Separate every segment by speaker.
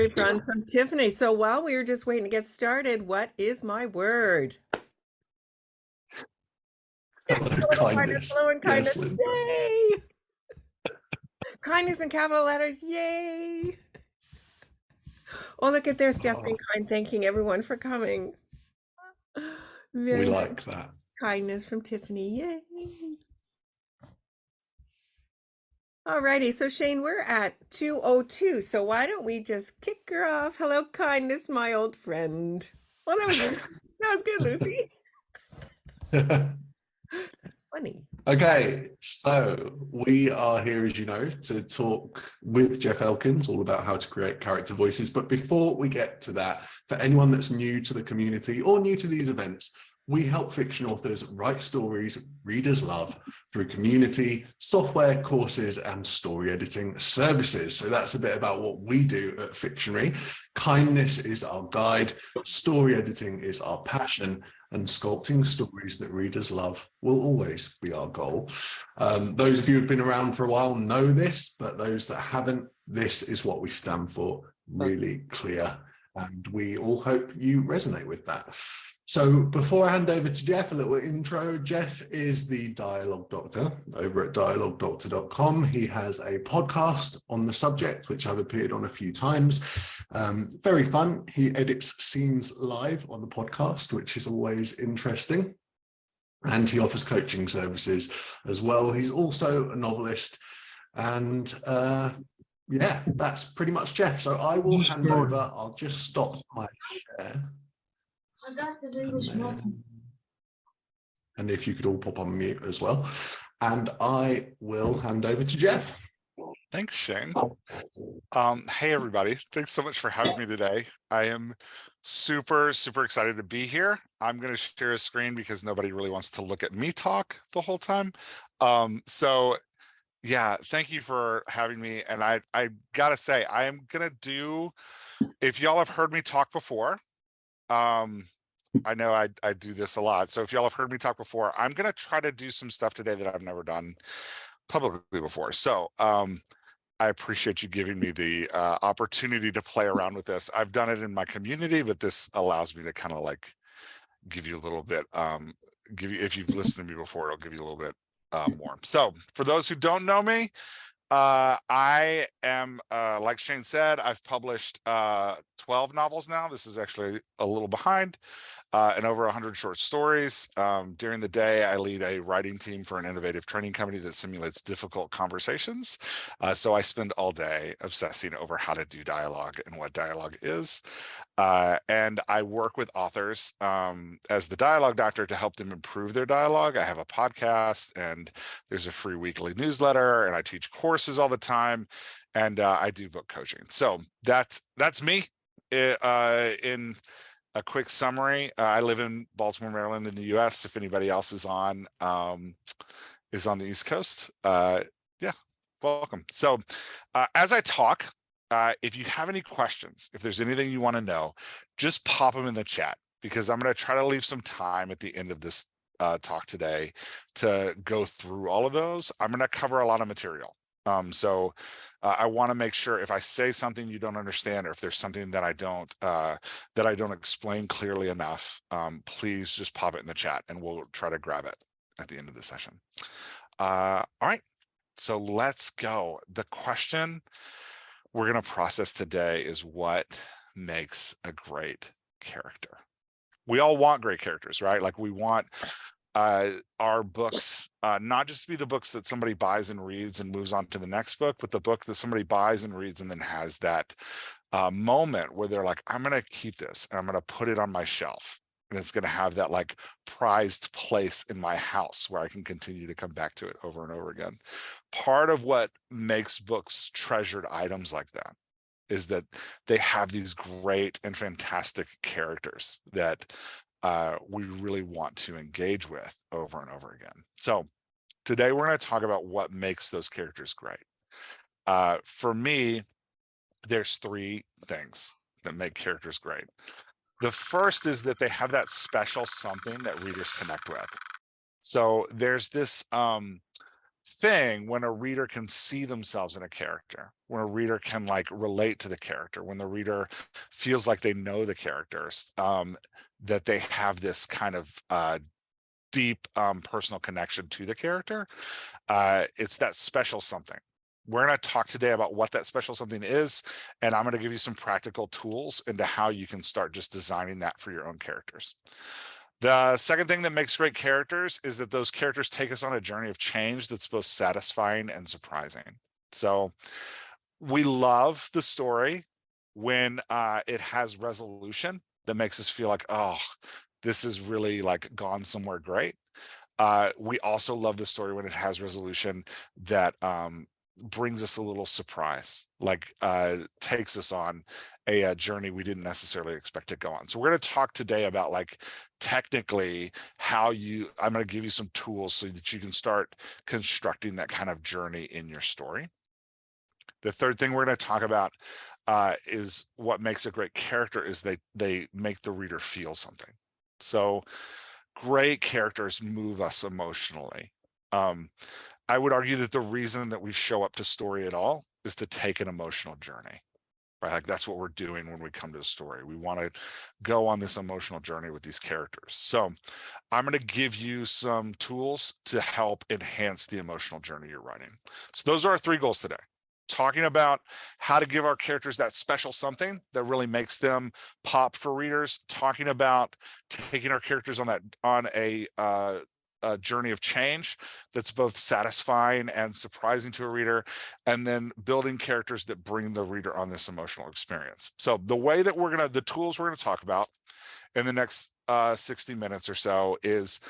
Speaker 1: everyone from Tiffany. So while we were just waiting to get started, what is my word?
Speaker 2: Kindness.
Speaker 1: Hello and kindness.
Speaker 2: Yes, Lynn.
Speaker 1: Yay! Kindness in capital letters. Yay! Oh, look at there's Jeff being kind, thanking everyone for coming.
Speaker 2: We
Speaker 1: Very
Speaker 2: like that.
Speaker 1: kindness from Tiffany. Yay! Alrighty, so Shane, we're at 2:02. So why don't we just kick her off? Hello, kindness, my old friend. Well, that was good, Lucy. That's funny.
Speaker 2: Okay, so we are here, as you know, to talk with Jeff Elkins all about how to create character voices. But before we get to that, for anyone that's new to the community or new to these events, we help fiction authors write stories readers love through community, software, courses, and story editing services. So that's a bit about what we do at Fictionary. Kindness is our guide, story editing is our passion, and sculpting stories that readers love will always be our goal. Those of you who've been around for a while know this, but those that haven't, this is what we stand for, really clear. And we all hope you resonate with that. So before I hand over to Jeff, a little intro. Jeff is the dialogue doctor over at dialoguedoctor.com. He has a podcast on the subject, which I've appeared on a few times. Very fun. He edits scenes live on the podcast, which is always interesting. And he offers coaching services as well. He's also a novelist. And yeah, that's pretty much Jeff. So I will hand over. I'll just stop my share. And if you could all pop on mute as well. And I will hand over to Jeff.
Speaker 3: Thanks, Shane. Hey, everybody. Thanks so much for having me today. I am super excited to be here. I'm going to share a screen because nobody really wants to look at me talk the whole time. So yeah, thank you for having me. And I gotta say, I am going to do, if y'all have heard me talk before, I know I do this a lot. So if y'all have heard me talk before, I'm going to try to do some stuff today that I've never done publicly before. So I appreciate you giving me the opportunity to play around with this. I've done it in my community, but this allows me to kind of like give you a little bit, if you've listened to me before, it'll give you a little bit more. So for those who don't know me, I am, like Shane said, I've published 12 novels now. This is actually a little behind, and over 100 short stories. During the day, I lead a writing team for an innovative training company that simulates difficult conversations. So I spend all day obsessing over how to do dialogue and what dialogue is. And I work with authors as the dialogue doctor to help them improve their dialogue. I have a podcast, and there's a free weekly newsletter, and I teach courses all the time, and I do book coaching. So that's me. In a quick summary, I live in Baltimore, Maryland, in the US. If anybody else is on the East Coast, yeah, welcome. So as I talk, if you have any questions, if there's anything you want to know, just pop them in the chat, because I'm going to try to leave some time at the end of this talk today to go through all of those. I'm going to cover a lot of material. So I want to make sure if I say something you don't understand, or if there's something that I don't explain clearly enough, please just pop it in the chat and we'll try to grab it at the end of the session. All right, so let's go. The question we're going to process today is what makes a great character. We all want great characters, right? Like we want our books not just to be the books that somebody buys and reads and moves on to the next book, but the book that somebody buys and reads and then has that moment where they're like, I'm going to keep this and I'm going to put it on my shelf, and it's going to have that like prized place in my house where I can continue to come back to it over and over again. Part of what makes books treasured items like that is that they have these great and fantastic characters that we really want to engage with over and over again. So today we're going to talk about what makes those characters great. For me, there's three things that make characters great. The first is that they have that special something that readers connect with. So there's this thing when a reader can see themselves in a character, when a reader can like relate to the character, when the reader feels like they know the characters, that they have this kind of deep personal connection to the character. It's that special something. We're going to talk today about what that special something is, and I'm going to give you some practical tools into how you can start just designing that for your own characters. The second thing that makes great characters is that those characters take us on a journey of change that's both satisfying and surprising. So we love the story when it has resolution that makes us feel like, oh, this is really like gone somewhere great. We also love the story when it has resolution that brings us a little surprise, like takes us on a journey we didn't necessarily expect to go on. So we're going to talk today about like technically how I'm going to give you some tools so that you can start constructing that kind of journey in your story. The third thing we're going to talk about is what makes a great character is they make the reader feel something. So great characters move us emotionally. I would argue that the reason that we show up to story at all is to take an emotional journey, right? Like that's what we're doing when we come to a story. We want to go on this emotional journey with these characters. So I'm going to give you some tools to help enhance the emotional journey you're writing. So those are our 3 goals today. Talking about how to give our characters that special something that really makes them pop for readers, talking about taking our characters on a journey of change that's both satisfying and surprising to a reader, and then building characters that bring the reader on this emotional experience. So the tools we're going to talk about in the next 60 minutes or so is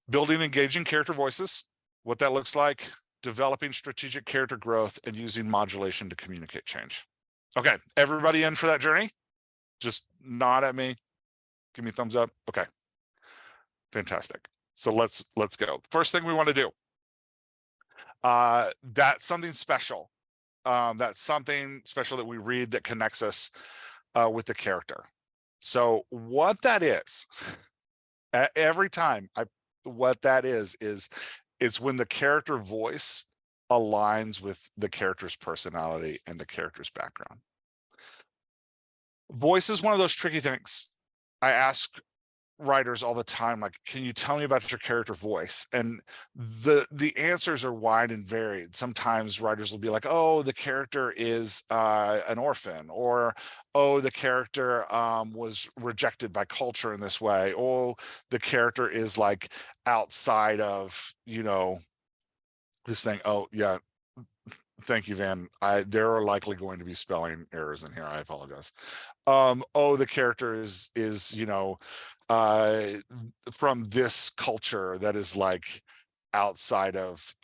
Speaker 3: building engaging character voices, what that looks like, developing strategic character growth, and using modulation to communicate change. Okay, everybody in for that journey? Just nod at me. Give me a thumbs up. Okay, fantastic. So let's go. First thing we want to do, that's something special. That's something special that we read that connects us with the character. So what that is, every time what that is it's when the character voice aligns with the character's personality and the character's background. Voice is one of those tricky things. I ask writers all the time, like, can you tell me about your character voice? And the answers are wide and varied. Sometimes writers will be like, oh, the character is an orphan, or oh, the character was rejected by culture in this way, oh, the character is like outside of, you know, this thing. Oh yeah, thank you, Van. There are likely going to be spelling errors in here. I apologize. Oh, the character is you know, from this culture that is like outside of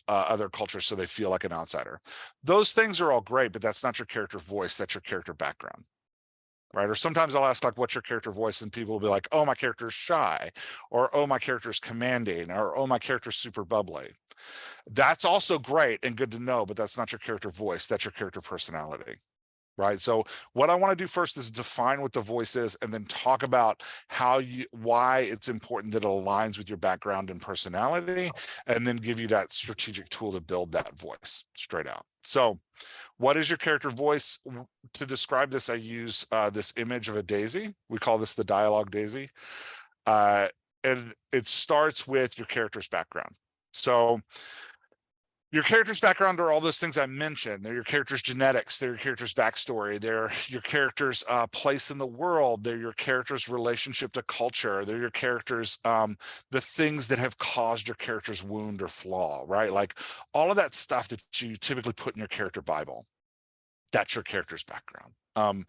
Speaker 3: other cultures, so they feel like an outsider. Those things are all great, but that's not your character voice. That's your character background. Right. Or sometimes I'll ask like, what's your character voice? And people will be like, oh, my character's shy, or oh, my character's commanding, or oh, my character's super bubbly. That's also great and good to know, but that's not your character voice. That's your character personality. Right. So what I want to do first is define what the voice is, and then talk about why it's important that it aligns with your background and personality, and then give you that strategic tool to build that voice straight out. So what is your character voice? To describe this, I use this image of a daisy. We call this the dialogue daisy. And it starts with your character's background. So your character's background are all those things I mentioned. They're your character's genetics, they're your character's backstory, they're your character's place in the world, they're your character's relationship to culture, they're your character's the things that have caused your character's wound or flaw, right? Like all of that stuff that you typically put in your character Bible. That's your character's background.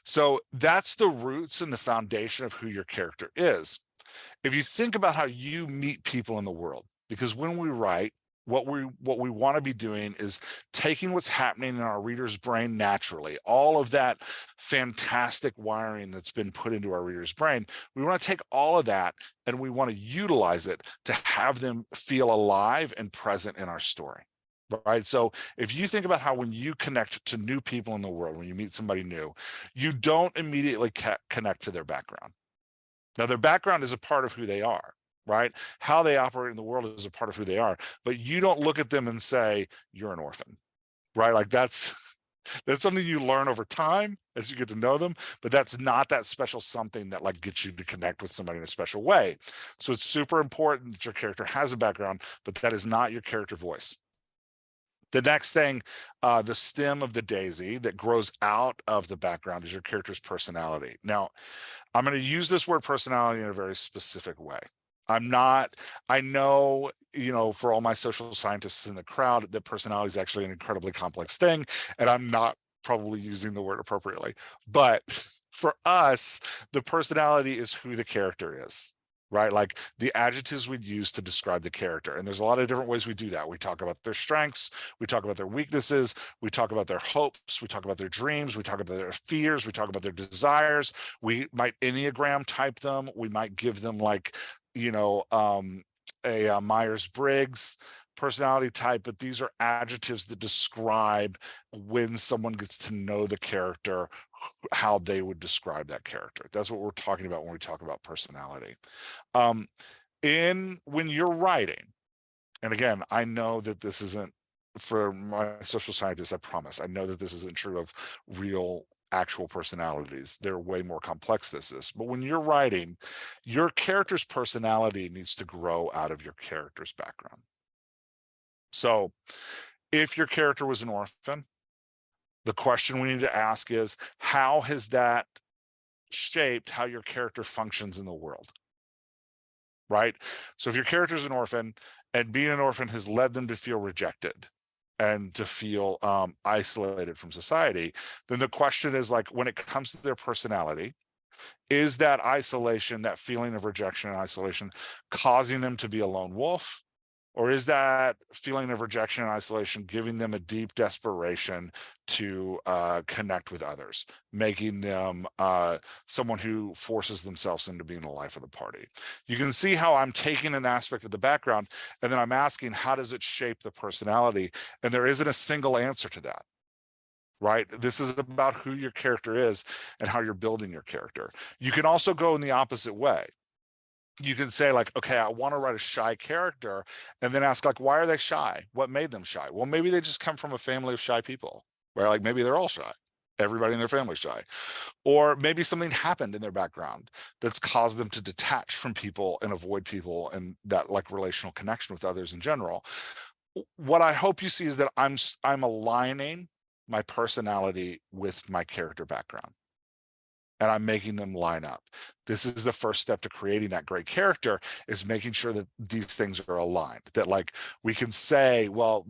Speaker 3: So that's the roots and the foundation of who your character is. If you think about how you meet people in the world, because when we write, what we want to be doing is taking what's happening in our reader's brain naturally, all of that fantastic wiring that's been put into our reader's brain. We want to take all of that and we want to utilize it to have them feel alive and present in our story. Right. So if you think about how when you connect to new people in the world, when you meet somebody new, you don't immediately connect to their background. Now, their background is a part of who they are, right? How they operate in the world is a part of who they are, but you don't look at them and say, you're an orphan, right? Like that's something you learn over time as you get to know them, but that's not that special something that like gets you to connect with somebody in a special way. So it's super important that your character has a background, but that is not your character voice. The next thing, the stem of the daisy that grows out of the background is your character's personality. Now, I'm going to use this word personality in a very specific way. I know, for all my social scientists in the crowd, that personality is actually an incredibly complex thing, and I'm not probably using the word appropriately. But for us, the personality is who the character is, right? Like the adjectives we'd use to describe the character. And there's a lot of different ways we do that. We talk about their strengths, we talk about their weaknesses, we talk about their hopes, we talk about their dreams, we talk about their fears, we talk about their desires. We might Enneagram type them. We might give them like, a Myers-Briggs personality type, but these are adjectives that describe when someone gets to know the character, how they would describe that character. That's what we're talking about when we talk about personality. When you're writing, and again, I know that this isn't for my social scientists, I promise, I know that this isn't true of real actual personalities. They're way more complex than this. But when you're writing, your character's personality needs to grow out of your character's background. So if your character was an orphan, the question we need to ask is, how has that shaped how your character functions in the world? Right? So if your character is an orphan and being an orphan has led them to feel rejected and to feel isolated from society, then the question is like, when it comes to their personality, is that isolation, that feeling of rejection and isolation, causing them to be a lone wolf? Or is that feeling of rejection and isolation giving them a deep desperation to connect with others, making them someone who forces themselves into being the life of the party? You can see how I'm taking an aspect of the background and then I'm asking, how does it shape the personality? And there isn't a single answer to that. Right? This is about who your character is and how you're building your character. You can also go in the opposite way. You can say like, okay, I want to write a shy character, and then ask like, why are they shy? What made them shy? Well, maybe they just come from a family of shy people, where like maybe they're all shy. Everybody in their family is shy. Or maybe something happened in their background that's caused them to detach from people and avoid people and that like relational connection with others in general. What I hope you see is that I'm aligning my personality with my character background, and I'm making them line up. This is the first step to creating that great character, is making sure that these things are aligned, that like we can say, well,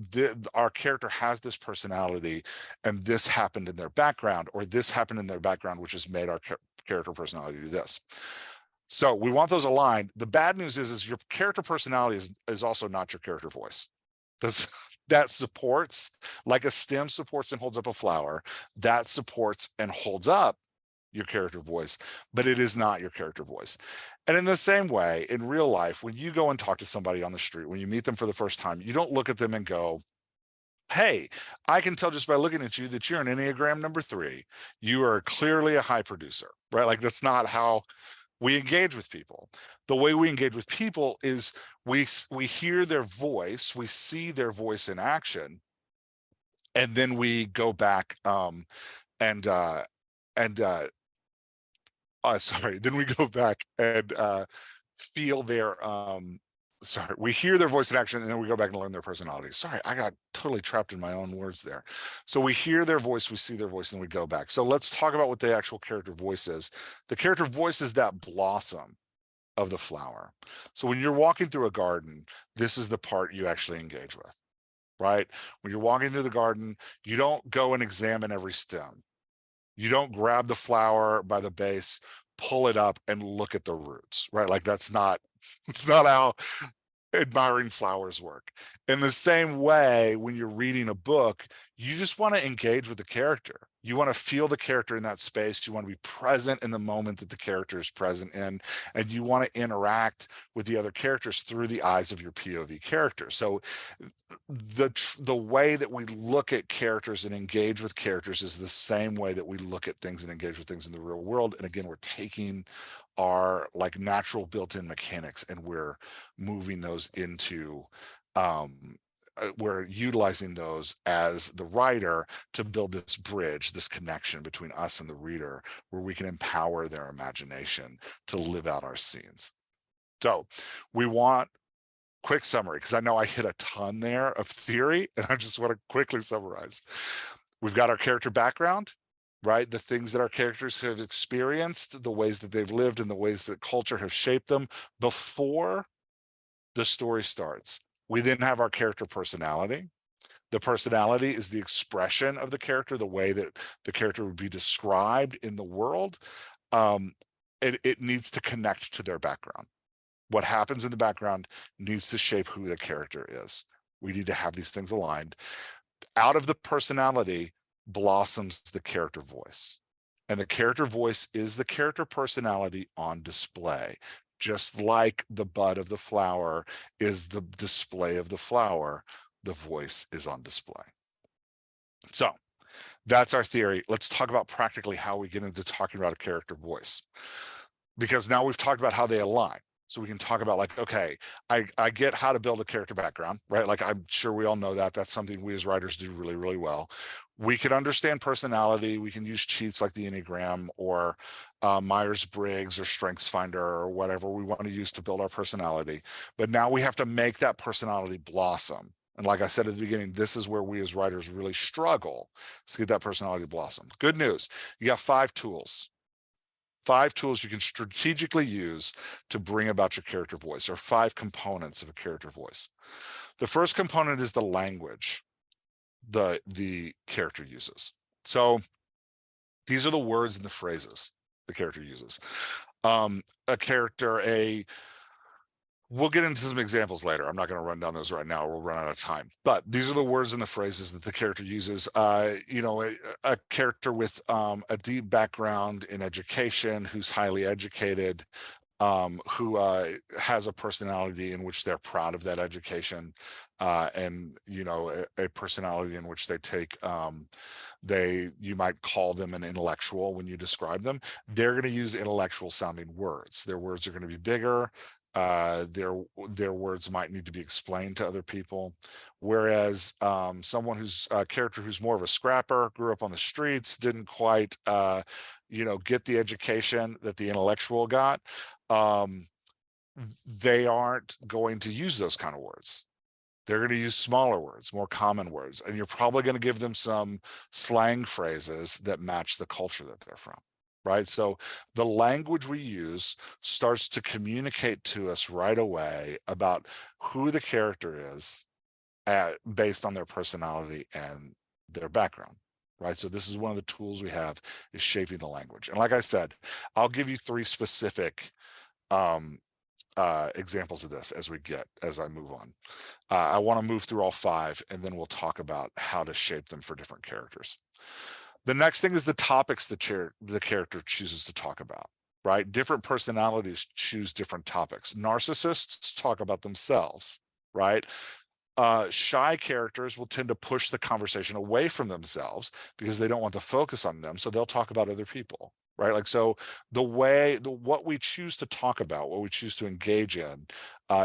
Speaker 3: our character has this personality and this happened in their background, or this happened in their background, which has made our character personality do this. So we want those aligned. The bad news is your character personality is also not your character voice. That supports, like a stem supports and holds up a flower, that supports and holds up your character voice, but it is not your character voice. And in the same way, in real life, when you go and talk to somebody on the street, when you meet them for the first time, you don't look at them and go, hey, I can tell just by looking at you that you're an Enneagram number 3. You are clearly a high producer, right? Like that's not how we engage with people. The way we engage with people is we hear their voice, we see their voice in action, and then we go back and sorry, then we go back and feel their sorry, we hear their voice in action, and then we go back and learn their personality. Sorry, I got totally trapped in my own words there. So we hear their voice, we see their voice, and we go back. So let's talk about what the actual character voice is. The character voice is that blossom of the flower. So when you're walking through a garden, this is the part you actually engage with, right? When you're walking through the garden, you don't go and examine every stem. You don't grab the flower by the base, pull it up and look at the roots, right? Like that's not, it's not how admiring flowers work. In the same way, when you're reading a book, you just want to engage with the character. You want to feel the character in that space. You want to be present in the moment that the character is present in, and you want to interact with the other characters through the eyes of your POV character. So the way that we look at characters and engage with characters is the same way that we look at things and engage with things in the real world. And again, we're taking are like natural built-in mechanics, and we're moving those into we're utilizing those as the writer to build this bridge, this connection between us and the reader, where we can empower their imagination to live out our scenes. So we want, quick summary, because I know I hit a ton there of theory, and I just want to quickly summarize. We've got our character background, right? The things that our characters have experienced, the ways that they've lived, and the ways that culture has shaped them before the story starts. We then have our character personality. The personality is the expression of the character, the way that the character would be described in the world. It needs to connect to their background. What happens in the background needs to shape who the character is. We need to have these things aligned. Out of the personality blossoms the character voice. And the character voice is the character personality on display. Just like the bud of the flower is the display of the flower, the voice is on display. So that's our theory. Let's talk about practically how we get into talking about a character voice. Because now we've talked about how they align. So we can talk about like, okay, I get how to build a character background, right? Like I'm sure we all know that. That's something we as writers do really, really well. We can understand personality. We can use cheats like the Enneagram or Myers-Briggs or StrengthsFinder or whatever we want to use to build our personality. But now we have to make that personality blossom. And like I said at the beginning, this is where we as writers really struggle to get that personality blossom. Good news, you got 5 tools. 5 tools you can strategically use to bring about your character voice, or 5 components of a character voice. The first component is the language the character uses. So these are the words and the phrases the character uses. We'll get into some examples later. I'm not going to run down those right now. We'll run out of time. But these are the words and the phrases that the character uses. A character with a deep background in education, who's highly educated, who has a personality in which they're proud of that education, and a personality in which they take you might call them an intellectual when you describe them. They're going to use intellectual sounding words. Their words are going to be bigger. Their words might need to be explained to other people, whereas someone who's a character who's more of a scrapper, grew up on the streets, didn't quite get the education that the intellectual got, they aren't going to use those kind of words. They're going to use smaller words, more common words, and you're probably going to give them some slang phrases that match the culture that they're from. Right? So the language we use starts to communicate to us right away about who the character is based on their personality and their background. Right? So this is one of the tools we have, is shaping the language. And like I said, I'll give you 3 specific examples of this as I move on. I want to move through all 5, and then we'll talk about how to shape them for different characters. The next thing is the topics the character chooses to talk about, right? Different personalities choose different topics. Narcissists talk about themselves, right? Shy characters will tend to push the conversation away from themselves because they don't want to focus on them. So they'll talk about other people, right? Like, so what we choose to talk about, what we choose to engage in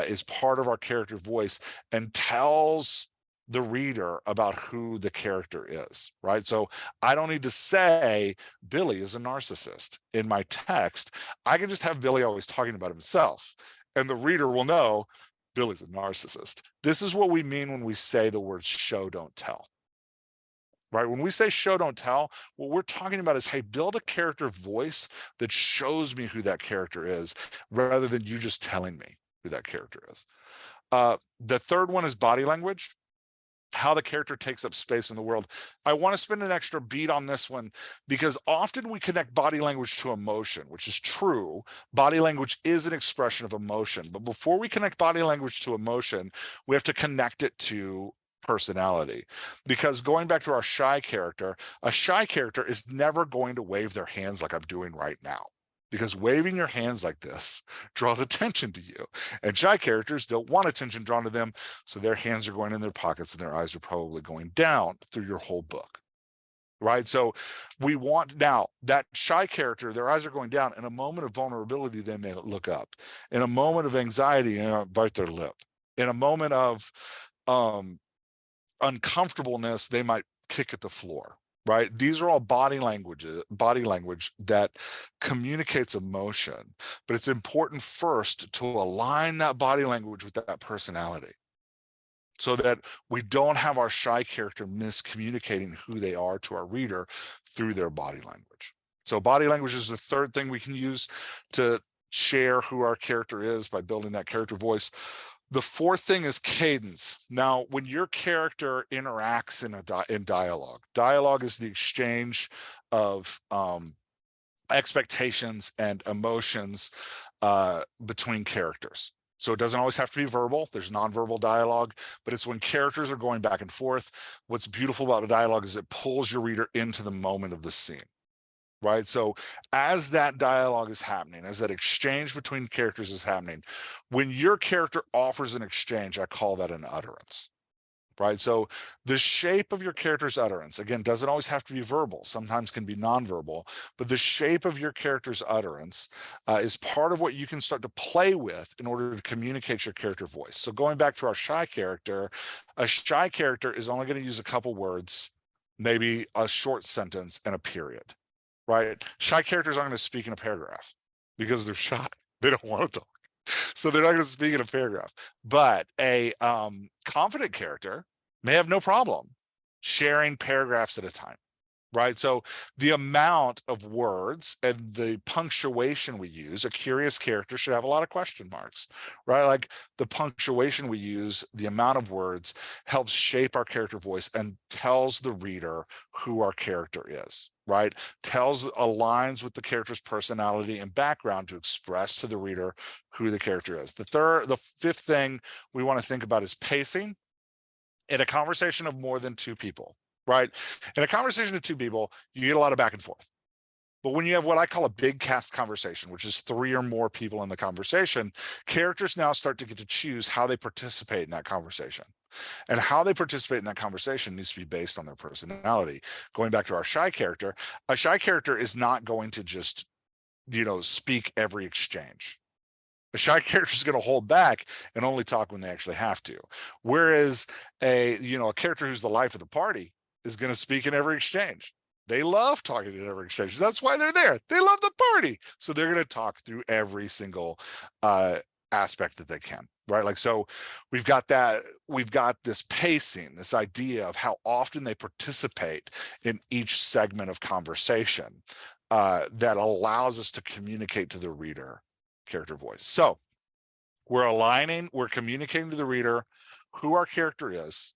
Speaker 3: is part of our character voice and tells the reader about who the character is, right? So I don't need to say Billy is a narcissist in my text. I can just have Billy always talking about himself, and the reader will know Billy's a narcissist. This is what we mean when we say the words show, don't tell. Right? When we say show, don't tell, what we're talking about is, hey, build a character voice that shows me who that character is, rather than you just telling me who that character is. The third one is body language, how the character takes up space in the world. I want to spend an extra beat on this one because often we connect body language to emotion, which is true. Body language is an expression of emotion. But before we connect body language to emotion, we have to connect it to personality. Because going back to our shy character, a shy character is never going to wave their hands like I'm doing right now, because waving your hands like this draws attention to you. And shy characters don't want attention drawn to them, so their hands are going in their pockets and their eyes are probably going down through your whole book, right? So we want, now that shy character, their eyes are going down. In a moment of vulnerability, they may look up. In a moment of anxiety, bite their lip. In a moment of uncomfortableness, they might kick at the floor, right? These are all body language that communicates emotion, but it's important first to align that body language with that personality, so that we don't have our shy character miscommunicating who they are to our reader through their body language. So body language is the third thing we can use to share who our character is by building that character voice. The fourth thing is cadence. Now, when your character interacts in dialogue is the exchange of expectations and emotions between characters. So it doesn't always have to be verbal. There's nonverbal dialogue, but it's when characters are going back and forth. What's beautiful about the dialogue is it pulls your reader into the moment of the scene, right? So as that dialogue is happening, as that exchange between characters is happening, when your character offers an exchange, I call that an utterance. Right. So the shape of your character's utterance, again, doesn't always have to be verbal, sometimes can be nonverbal, but the shape of your character's utterance is part of what you can start to play with in order to communicate your character voice. So going back to our shy character, a shy character is only going to use a couple words, maybe a short sentence and a period, right? Shy characters aren't going to speak in a paragraph because they're shy. They don't want to talk. So they're not going to speak in a paragraph. But a confident character may have no problem sharing paragraphs at a time, right? So the amount of words and the punctuation we use, a curious character should have a lot of question marks, right? Like the punctuation we use, the amount of words helps shape our character voice and tells the reader who our character is, right? Aligns with the character's personality and background to express to the reader who the character is. The fifth thing we want to think about is pacing. In a conversation of more than two people, right? In a conversation of two people, you get a lot of back and forth. But when you have what I call a big cast conversation, which is 3 or more people in the conversation, characters now start to get to choose how they participate in that conversation. And how they participate in that conversation needs to be based on their personality. Going back to our shy character, a shy character is not going to just, speak every exchange. A shy character is going to hold back and only talk when they actually have to. Whereas a character who's the life of the party is going to speak in every exchange. They love talking in every exchange. That's why they're there. They love the party. So they're going to talk through every single aspect that they can, right? Like, so we've got this pacing, this idea of how often they participate in each segment of conversation that allows us to communicate to the reader character voice. So we're communicating to the reader who our character is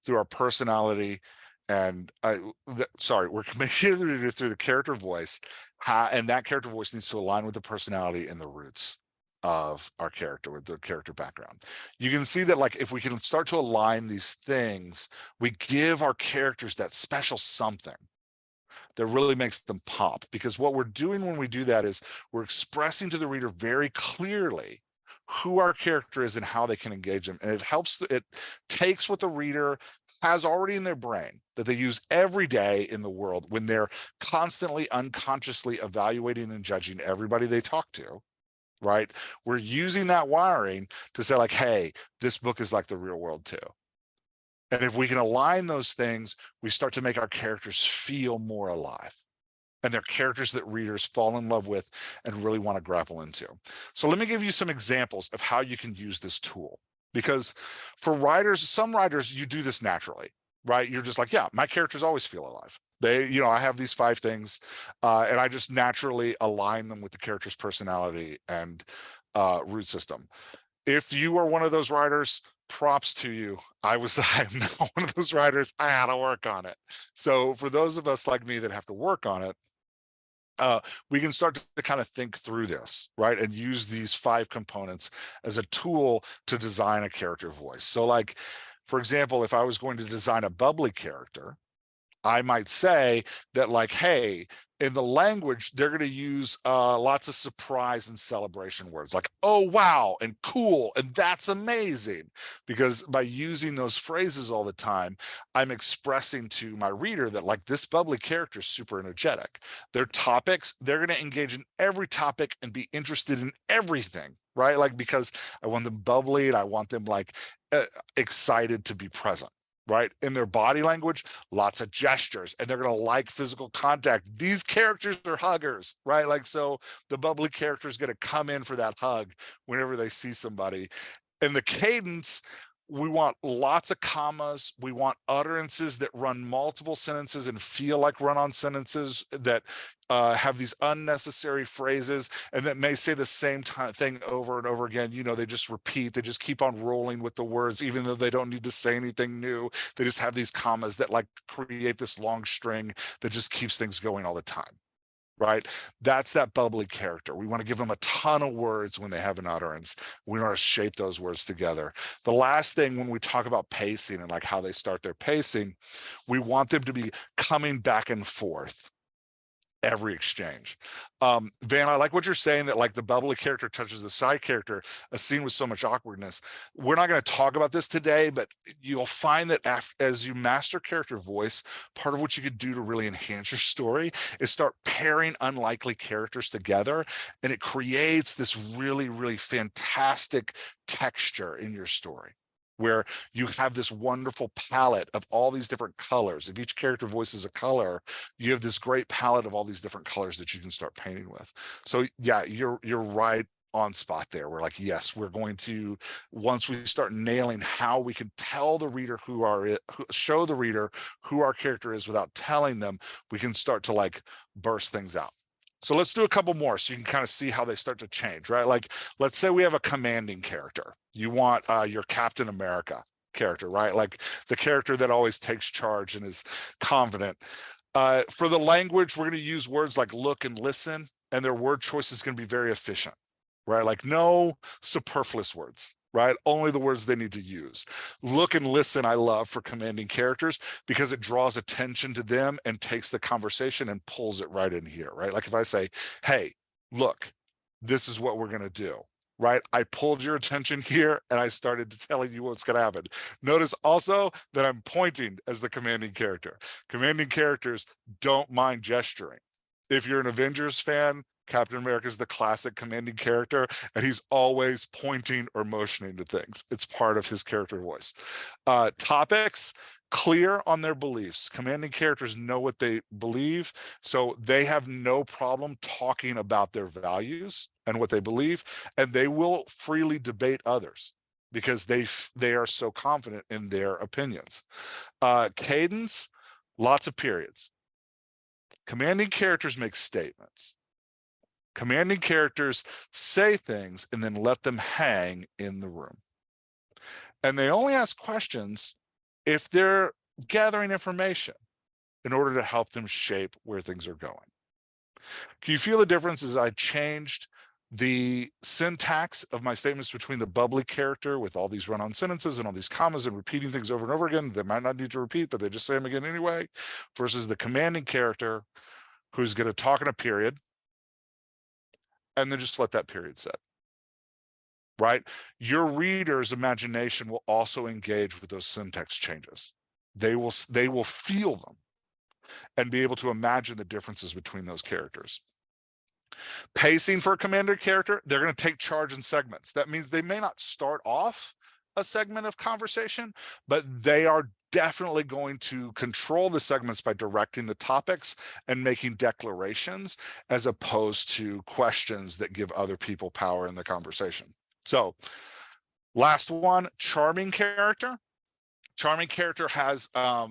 Speaker 3: through our personality, and we're communicating to the reader through the character voice, and that character voice needs to align with the personality and the roots of our character, with their character background. You can see that, like, if we can start to align these things, we give our characters that special something that really makes them pop. Because what we're doing when we do that is we're expressing to the reader very clearly who our character is and how they can engage them. And it takes what the reader has already in their brain that they use every day in the world when they're constantly unconsciously evaluating and judging everybody they talk to, right? We're using that wiring to say, like, hey, this book is like the real world too. And if we can align those things, we start to make our characters feel more alive. And they're characters that readers fall in love with and really want to grapple into. So let me give you some examples of how you can use this tool. Because for writers, some writers, you do this naturally, right? You're just like, yeah, my characters always feel alive. I have these 5 things, and I just naturally align them with the character's personality and root system. If you are one of those writers, props to you. I'm not one of those writers. I had to work on it. So for those of us like me that have to work on it, we can start to kind of think through this, right? And use these 5 components as a tool to design a character voice. So, like, for example, if I was going to design a bubbly character, I might say that, like, hey, in the language, they're going to use lots of surprise and celebration words like, oh, wow, and cool, and that's amazing. Because by using those phrases all the time, I'm expressing to my reader that, like, this bubbly character is super energetic. Their topics, they're going to engage in every topic and be interested in everything, right? Like, because I want them bubbly and I want them, like, excited to be present. Right? In their body language, lots of gestures, and they're going to like physical contact. These characters are huggers, right? Like, so the bubbly character is going to come in for that hug whenever they see somebody. And the cadence, we want lots of commas. We want utterances that run multiple sentences and feel like run-on sentences, that have these unnecessary phrases and that may say the same thing over and over again. You know, they just repeat, they just keep on rolling with the words, even though they don't need to say anything new. They just have these commas that, like, create this long string that just keeps things going all the time. Right? That's that bubbly character. We want to give them a ton of words when they have an utterance. We want to shape those words together. The last thing, when we talk about pacing and like how they start their pacing, we want them to be coming back and forth every exchange. Van, I like what you're saying, that like the bubbly character touches the side character, a scene with so much awkwardness. We're not going to talk about this today, but you'll find that as you master character voice, part of what you could do to really enhance your story is start pairing unlikely characters together, and it creates this really, really fantastic texture in your story, where you have this wonderful palette of all these different colors. If each character voices a color, you have this great palette of all these different colors that you can start painting with. So yeah, you're right on spot there. We're like, yes, we're going to, once we start nailing how we can tell the reader show the reader who our character is without telling them, we can start to like burst things out. So let's do a couple more so you can kind of see how they start to change, right? Like, let's say we have a commanding character. You want your Captain America character, right? Like the character that always takes charge and is confident. For the language, we're going to use words like look and listen, and their word choice is going to be very efficient, right? Like no superfluous words, right? Only the words they need to use. Look and listen, I love for commanding characters because it draws attention to them and takes the conversation and pulls it right in here, right? Like if I say, hey, look, this is what we're going to do. Right? I pulled your attention here and I started telling you what's going to happen. Notice also that I'm pointing as the commanding character. Commanding characters don't mind gesturing. If you're an Avengers fan, Captain America is the classic commanding character, and he's always pointing or motioning to things. It's part of his character voice. Topics, clear on their beliefs. Commanding characters know what they believe, so they have no problem talking about their values and what they believe, and they will freely debate others because they are so confident in their opinions. Cadence, lots of periods. Commanding characters make statements. Commanding characters say things and then let them hang in the room. And they only ask questions if they're gathering information in order to help them shape where things are going. Can you feel the difference as I changed the syntax of my statements between the bubbly character with all these run-on sentences and all these commas and repeating things over and over again they might not need to repeat, but they just say them again anyway, versus the commanding character who's going to talk in a period and then just let that period sit. Right? Your reader's imagination will also engage with those syntax changes. They will feel them and be able to imagine the differences between those characters. Pacing for a commander character, they're going to take charge in segments. That means they may not start off a segment of conversation, but they are definitely going to control the segments by directing the topics and making declarations as opposed to questions that give other people power in the conversation. So last one, charming character. Charming character has,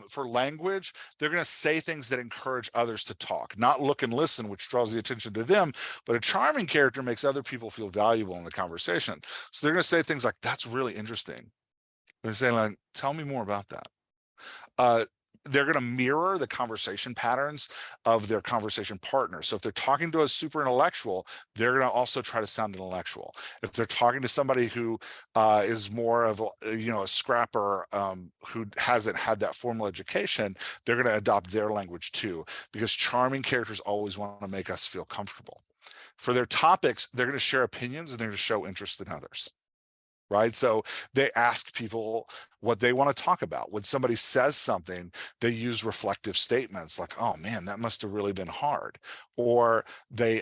Speaker 3: for language, they're going to say things that encourage others to talk, not look and listen, which draws the attention to them. But a charming character makes other people feel valuable in the conversation. So they're going to say things like, that's really interesting. They're saying, like, tell me more about that. they're going to mirror the conversation patterns of their conversation partner. So if they're talking to a super intellectual, they're going to also try to sound intellectual. If they're talking to somebody who is more of a scrapper, who hasn't had that formal education, they're going to adopt their language too, because charming characters always want to make us feel comfortable. For their topics, they're going to share opinions and they're going to show interest in others. Right. So they ask people what they want to talk about. When somebody says something, they use reflective statements like, oh man, that must have really been hard. Or they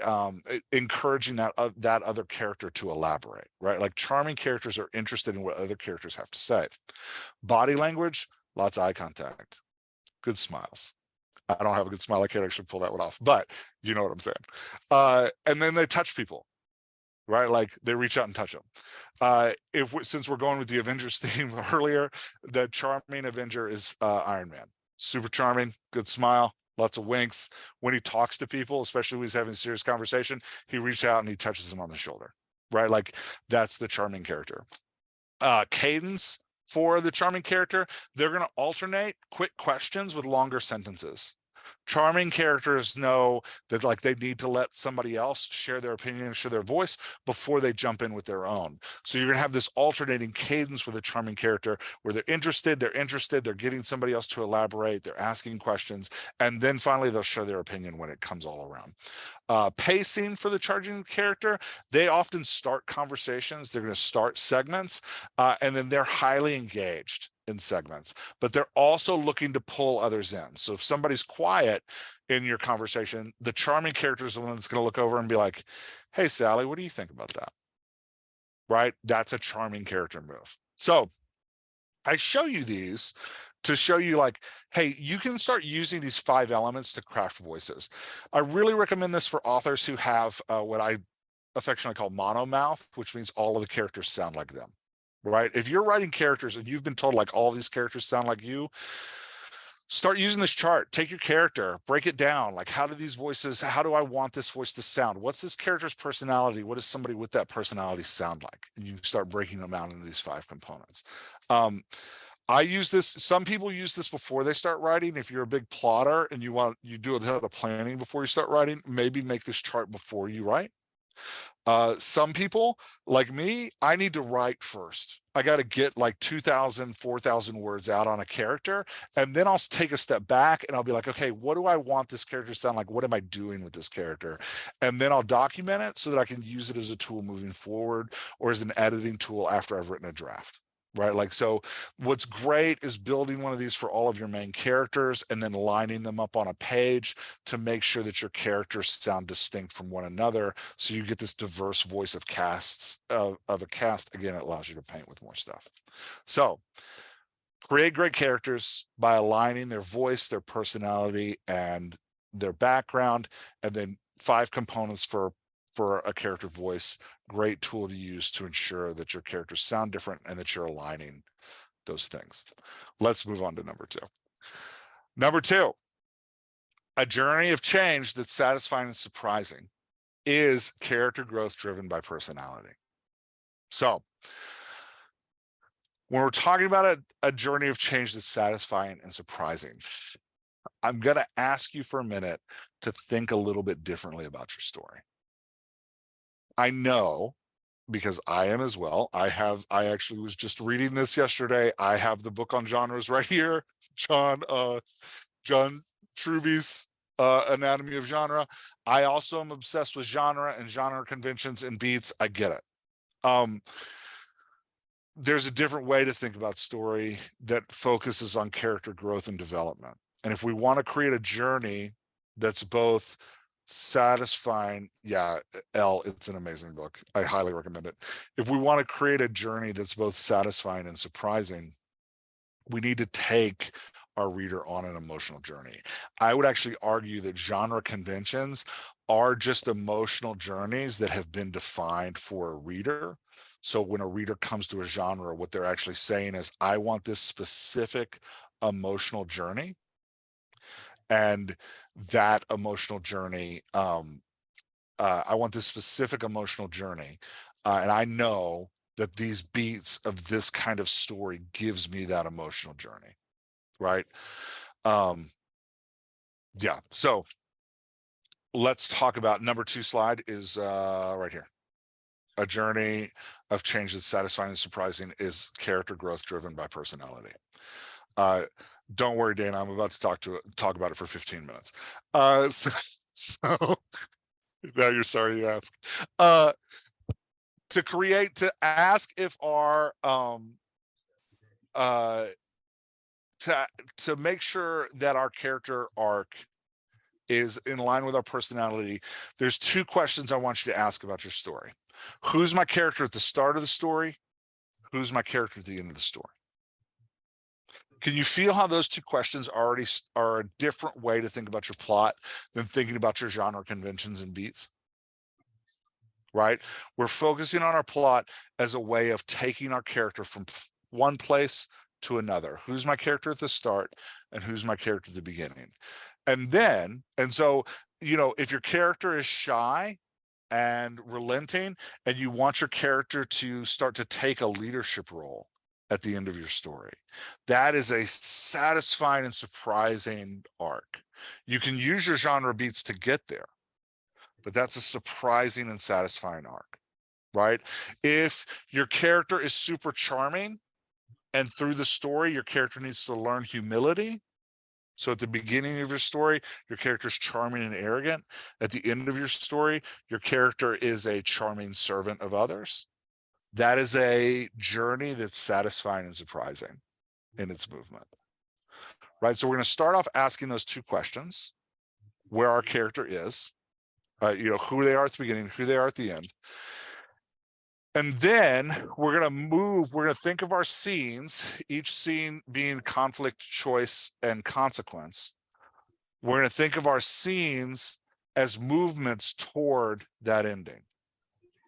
Speaker 3: encouraging that other character to elaborate, right? Like charming characters are interested in what other characters have to say. Body language, lots of eye contact, good smiles. I don't have a good smile. I can't actually pull that one off, but you know what I'm saying. And then they touch people, right? Like they reach out and touch them. Since we're going with the Avengers theme earlier, the charming Avenger is Iron Man. Super charming, good smile, lots of winks. When he talks to people, especially when he's having a serious conversation, he reaches out and he touches them on the shoulder, right? Like that's the charming character. Cadence for the charming character, they're going to alternate quick questions with longer sentences. Charming characters know that like they need to let somebody else share their opinion and share their voice before they jump in with their own. So you're going to have this alternating cadence with a charming character where they're interested, they're getting somebody else to elaborate, they're asking questions, and then finally they'll share their opinion when it comes all around. Pacing for the charging character, they often start conversations, they're going to start segments, and then they're highly engaged in segments, but they're also looking to pull others in. So if somebody's quiet in your conversation, the charming character is the one that's going to look over and be like, hey, Sally, what do you think about that? Right? That's a charming character move. So I show you these to show you like, hey, you can start using these 5 elements to craft voices. I really recommend this for authors who have what I affectionately call monomouth, which means all of the characters sound like them, right? If you're writing characters and you've been told like all these characters sound like you, start using this chart. Take your character, break it down. Like, how do I want this voice to sound? What's this character's personality? What does somebody with that personality sound like? And you start breaking them out into these 5 components. I use this. Some people use this before they start writing. If you're a big plotter and you do a lot of planning before you start writing, maybe make this chart before you write. Some people like me, I need to write first. I got to get like 2,000, 4,000 words out on a character. And then I'll take a step back and I'll be like, okay, what do I want this character to sound like? What am I doing with this character? And then I'll document it so that I can use it as a tool moving forward or as an editing tool after I've written a draft. Right? Like, so what's great is building one of these for all of your main characters and then lining them up on a page to make sure that your characters sound distinct from one another. So you get this diverse voice of casts of a cast. Again, it allows you to paint with more stuff. So create great characters by aligning their voice, their personality, and their background, and then 5 components for a character voice. Great tool to use to ensure that your characters sound different and that you're aligning those things. Let's move on to number 2. Number 2, a journey of change that's satisfying and surprising is character growth driven by personality. So when we're talking about a journey of change that's satisfying and surprising, I'm going to ask you for a minute to think a little bit differently about your story. I know, because I am as well. I actually was just reading this yesterday. I have the book on genres right here. John Truby's Anatomy of Genre. I also am obsessed with genre and genre conventions and beats. I get it. There's a different way to think about story that focuses on character growth and development. And if we want to create a journey that's both satisfying, it's an amazing book. I highly recommend it. If we want to create a journey that's both satisfying and surprising, we need to take our reader on an emotional journey. I would actually argue that genre conventions are just emotional journeys that have been defined for a reader. So when a reader comes to a genre, what they're actually saying is, I want this specific emotional journey. And that emotional journey, I want this specific emotional journey. And I know that these beats of this kind of story gives me that emotional journey, right? Yeah, so let's talk about number 2 slide is right here. A journey of change that's satisfying and surprising is character growth driven by personality. Don't worry, Dana, I'm about to talk about it for 15 minutes. So now you're sorry you asked. To ask if our to make sure that our character arc is in line with our personality, there's 2 questions I want you to ask about your story. Who's my character at the start of the story? Who's my character at the end of the story? Can you feel how those 2 questions already are a different way to think about your plot than thinking about your genre conventions and beats? Right? We're focusing on our plot as a way of taking our character from one place to another. Who's my character at the start and who's my character at the beginning? And so, you know, if your character is shy and relenting and you want your character to start to take a leadership role at the end of your story, that is a satisfying and surprising arc. You can use your genre beats to get there, but that's a surprising and satisfying arc, right? If your character is super charming and through the story your character needs to learn humility, so at the beginning of your story, your character is charming and arrogant. At the end of your story, your character is a charming servant of others. That is a journey that's satisfying and surprising in its movement, right? So we're going to start off asking those 2 questions: where our character is, you know, who they are at the beginning, who they are at the end. And then we're going to think of our scenes, each scene being conflict, choice, and consequence. We're going to think of our scenes as movements toward that ending.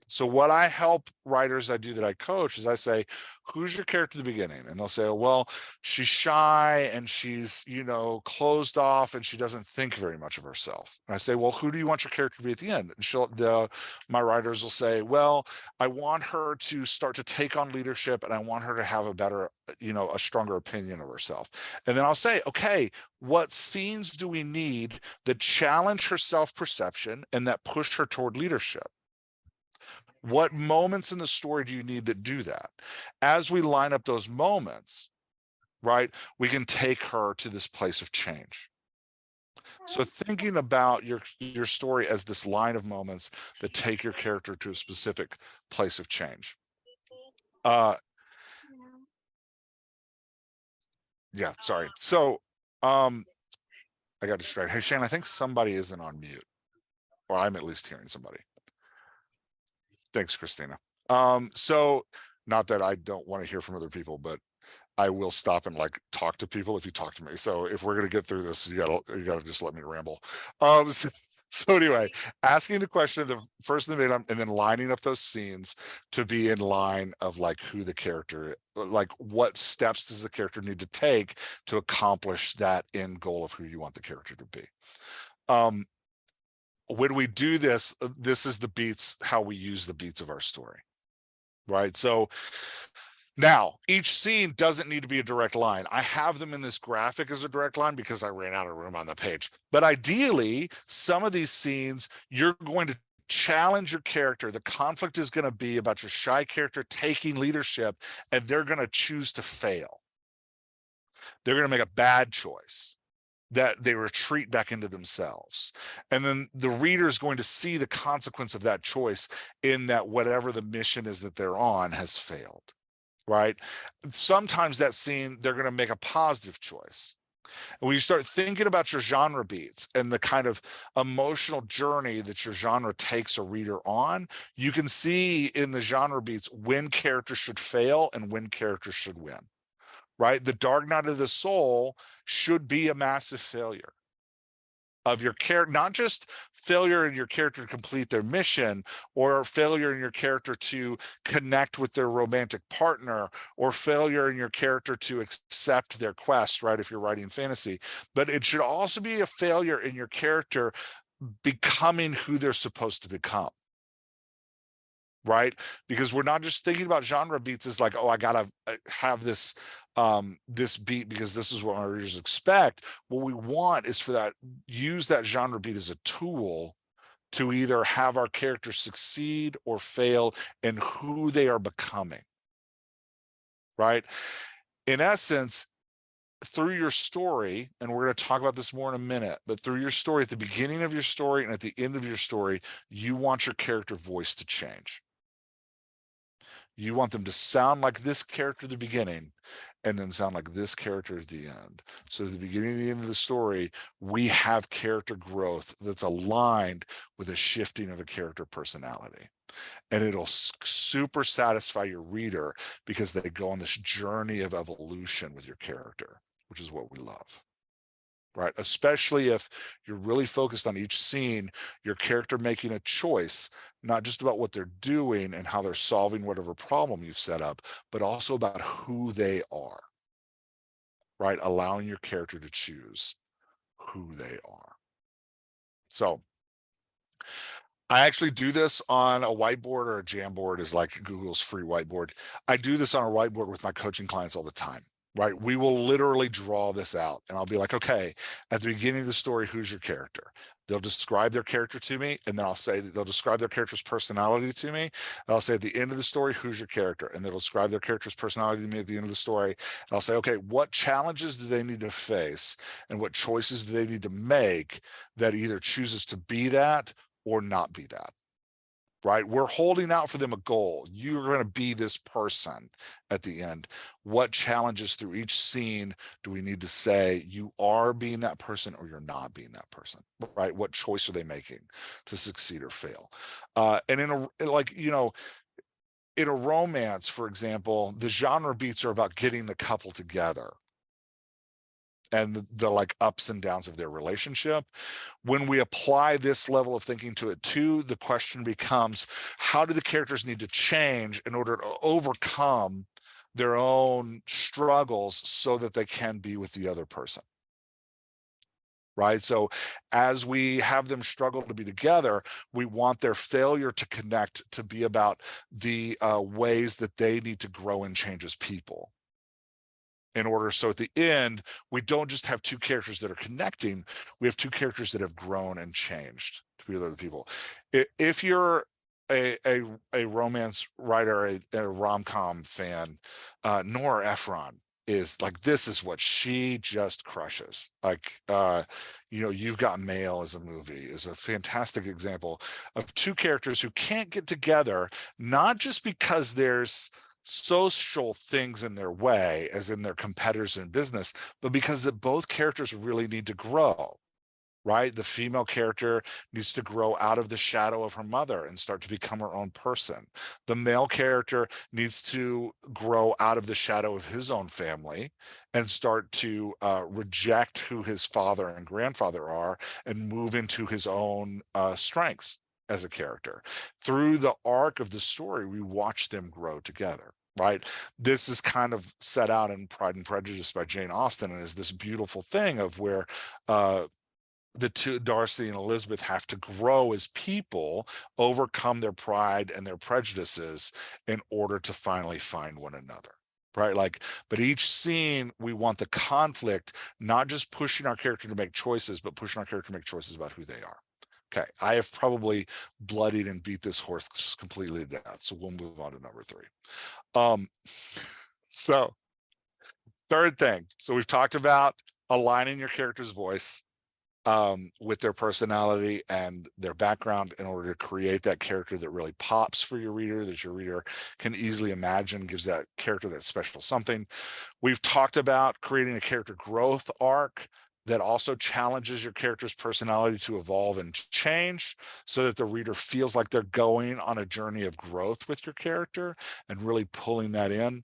Speaker 3: So what I help writers I do that I coach is I say, who's your character at the beginning? And they'll say, oh, well, she's shy and she's, you know, closed off and she doesn't think very much of herself. And I say, well, who do you want your character to be at the end? And my writers will say, well, I want her to start to take on leadership and I want her to have a better, you know, a stronger opinion of herself. And then I'll say, okay, what scenes do we need that challenge her self-perception and that push her toward leadership? What moments in the story do you need that do that? As we line up those moments, right, we can take her to this place of change. So thinking about your story as this line of moments that take your character to a specific place of change. Yeah, sorry. So I got distracted. Hey, Shane, I think somebody isn't on mute, or I'm at least hearing somebody. Thanks, Christina. So not that I don't want to hear from other people, but I will stop and like talk to people if you talk to me. So if we're gonna get through this, you gotta just let me ramble. So anyway, asking the question of the first in the middle and then lining up those scenes to be in line of like who the character, like what steps does the character need to take to accomplish that end goal of who you want the character to be. When we do this, this is the beats, how we use the beats of our story, right? So now, each scene doesn't need to be a direct line. I have them in this graphic as a direct line because I ran out of room on the page. But ideally, some of these scenes, you're going to challenge your character. The conflict is going to be about your shy character taking leadership, and they're going to choose to fail. They're going to make a bad choice, that they retreat back into themselves. And then the reader is going to see the consequence of that choice in that whatever the mission is that they're on has failed. Right? Sometimes that scene, they're going to make a positive choice. And when you start thinking about your genre beats and the kind of emotional journey that your genre takes a reader on, you can see in the genre beats when characters should fail and when characters should win. Right? The Dark Night of the Soul should be a massive failure of your character, not just failure in your character to complete their mission, or failure in your character to connect with their romantic partner, or failure in your character to accept their quest, right? If you're writing fantasy, but it should also be a failure in your character becoming who they're supposed to become. right? Because we're not just thinking about genre beats as like, oh, I gotta have this this beat because this is what my readers expect. What we want is for that, use that genre beat as a tool to either have our characters succeed or fail in who they are becoming, right? In essence, through your story, and we're going to talk about this more in a minute, but through your story, at the beginning of your story and at the end of your story, you want your character voice to change. You want them to sound like this character at the beginning and then sound like this character at the end. So at the beginning and the end of the story, we have character growth that's aligned with a shifting of a character personality. And it'll super satisfy your reader because they go on this journey of evolution with your character, which is what we love. Right? Especially if you're really focused on each scene, your character making a choice, not just about what they're doing and how they're solving whatever problem you've set up, but also about who they are, right? Allowing your character to choose who they are. So I actually do this on a whiteboard, or a Jamboard is like Google's free whiteboard. I do this on a whiteboard with my coaching clients all the time, right? We will literally draw this out and I'll be like, okay, at the beginning of the story, who's your character? They'll describe their character to me, and then I'll say they'll describe their character's personality to me. And I'll say at the end of the story, who's your character? And they'll describe their character's personality to me at the end of the story. And I'll say, okay, what challenges do they need to face and what choices do they need to make that either chooses to be that or not be that, right? We're holding out for them a goal. You're going to be this person at the end. What challenges through each scene do we need to say you are being that person or you're not being that person, right? What choice are they making to succeed or fail? And in a, like, you know, in a romance, for example, the genre beats are about getting the couple together and the like ups and downs of their relationship. When we apply this level of thinking to it too, the question becomes, how do the characters need to change in order to overcome their own struggles so that they can be with the other person? Right? So as we have them struggle to be together, we want their failure to connect to be about the ways that they need to grow and change as people. In order, so at the end, we don't just have two characters that are connecting, we have two characters that have grown and changed to be with other people. If you're a romance writer, a rom-com fan, Nora Ephron is like, this is what she just crushes. Like, you know, You've Got Mail as a movie is a fantastic example of two characters who can't get together, not just because there's social things in their way, as in their competitors in business, but because that both characters really need to grow, right? The female character needs to grow out of the shadow of her mother and start to become her own person. The male character needs to grow out of the shadow of his own family and start to reject who his father and grandfather are and move into his own strengths as a character. Through the arc of the story, we watch them grow together, right? This is kind of set out in Pride and Prejudice by Jane Austen, and is this beautiful thing of where the two, Darcy and Elizabeth, have to grow as people, overcome their pride and their prejudices in order to finally find one another. Right? Like, but each scene, we want the conflict, not just pushing our character to make choices, but pushing our character to make choices about who they are. Okay, I have probably bloodied and beat this horse completely to death, so we'll move on to number 3. So third thing, so we've talked about aligning your character's voice with their personality and their background in order to create that character that really pops for your reader, that your reader can easily imagine, gives that character that special something. We've talked about creating a character growth arc that also challenges your character's personality to evolve and change so that the reader feels like they're going on a journey of growth with your character and really pulling that in.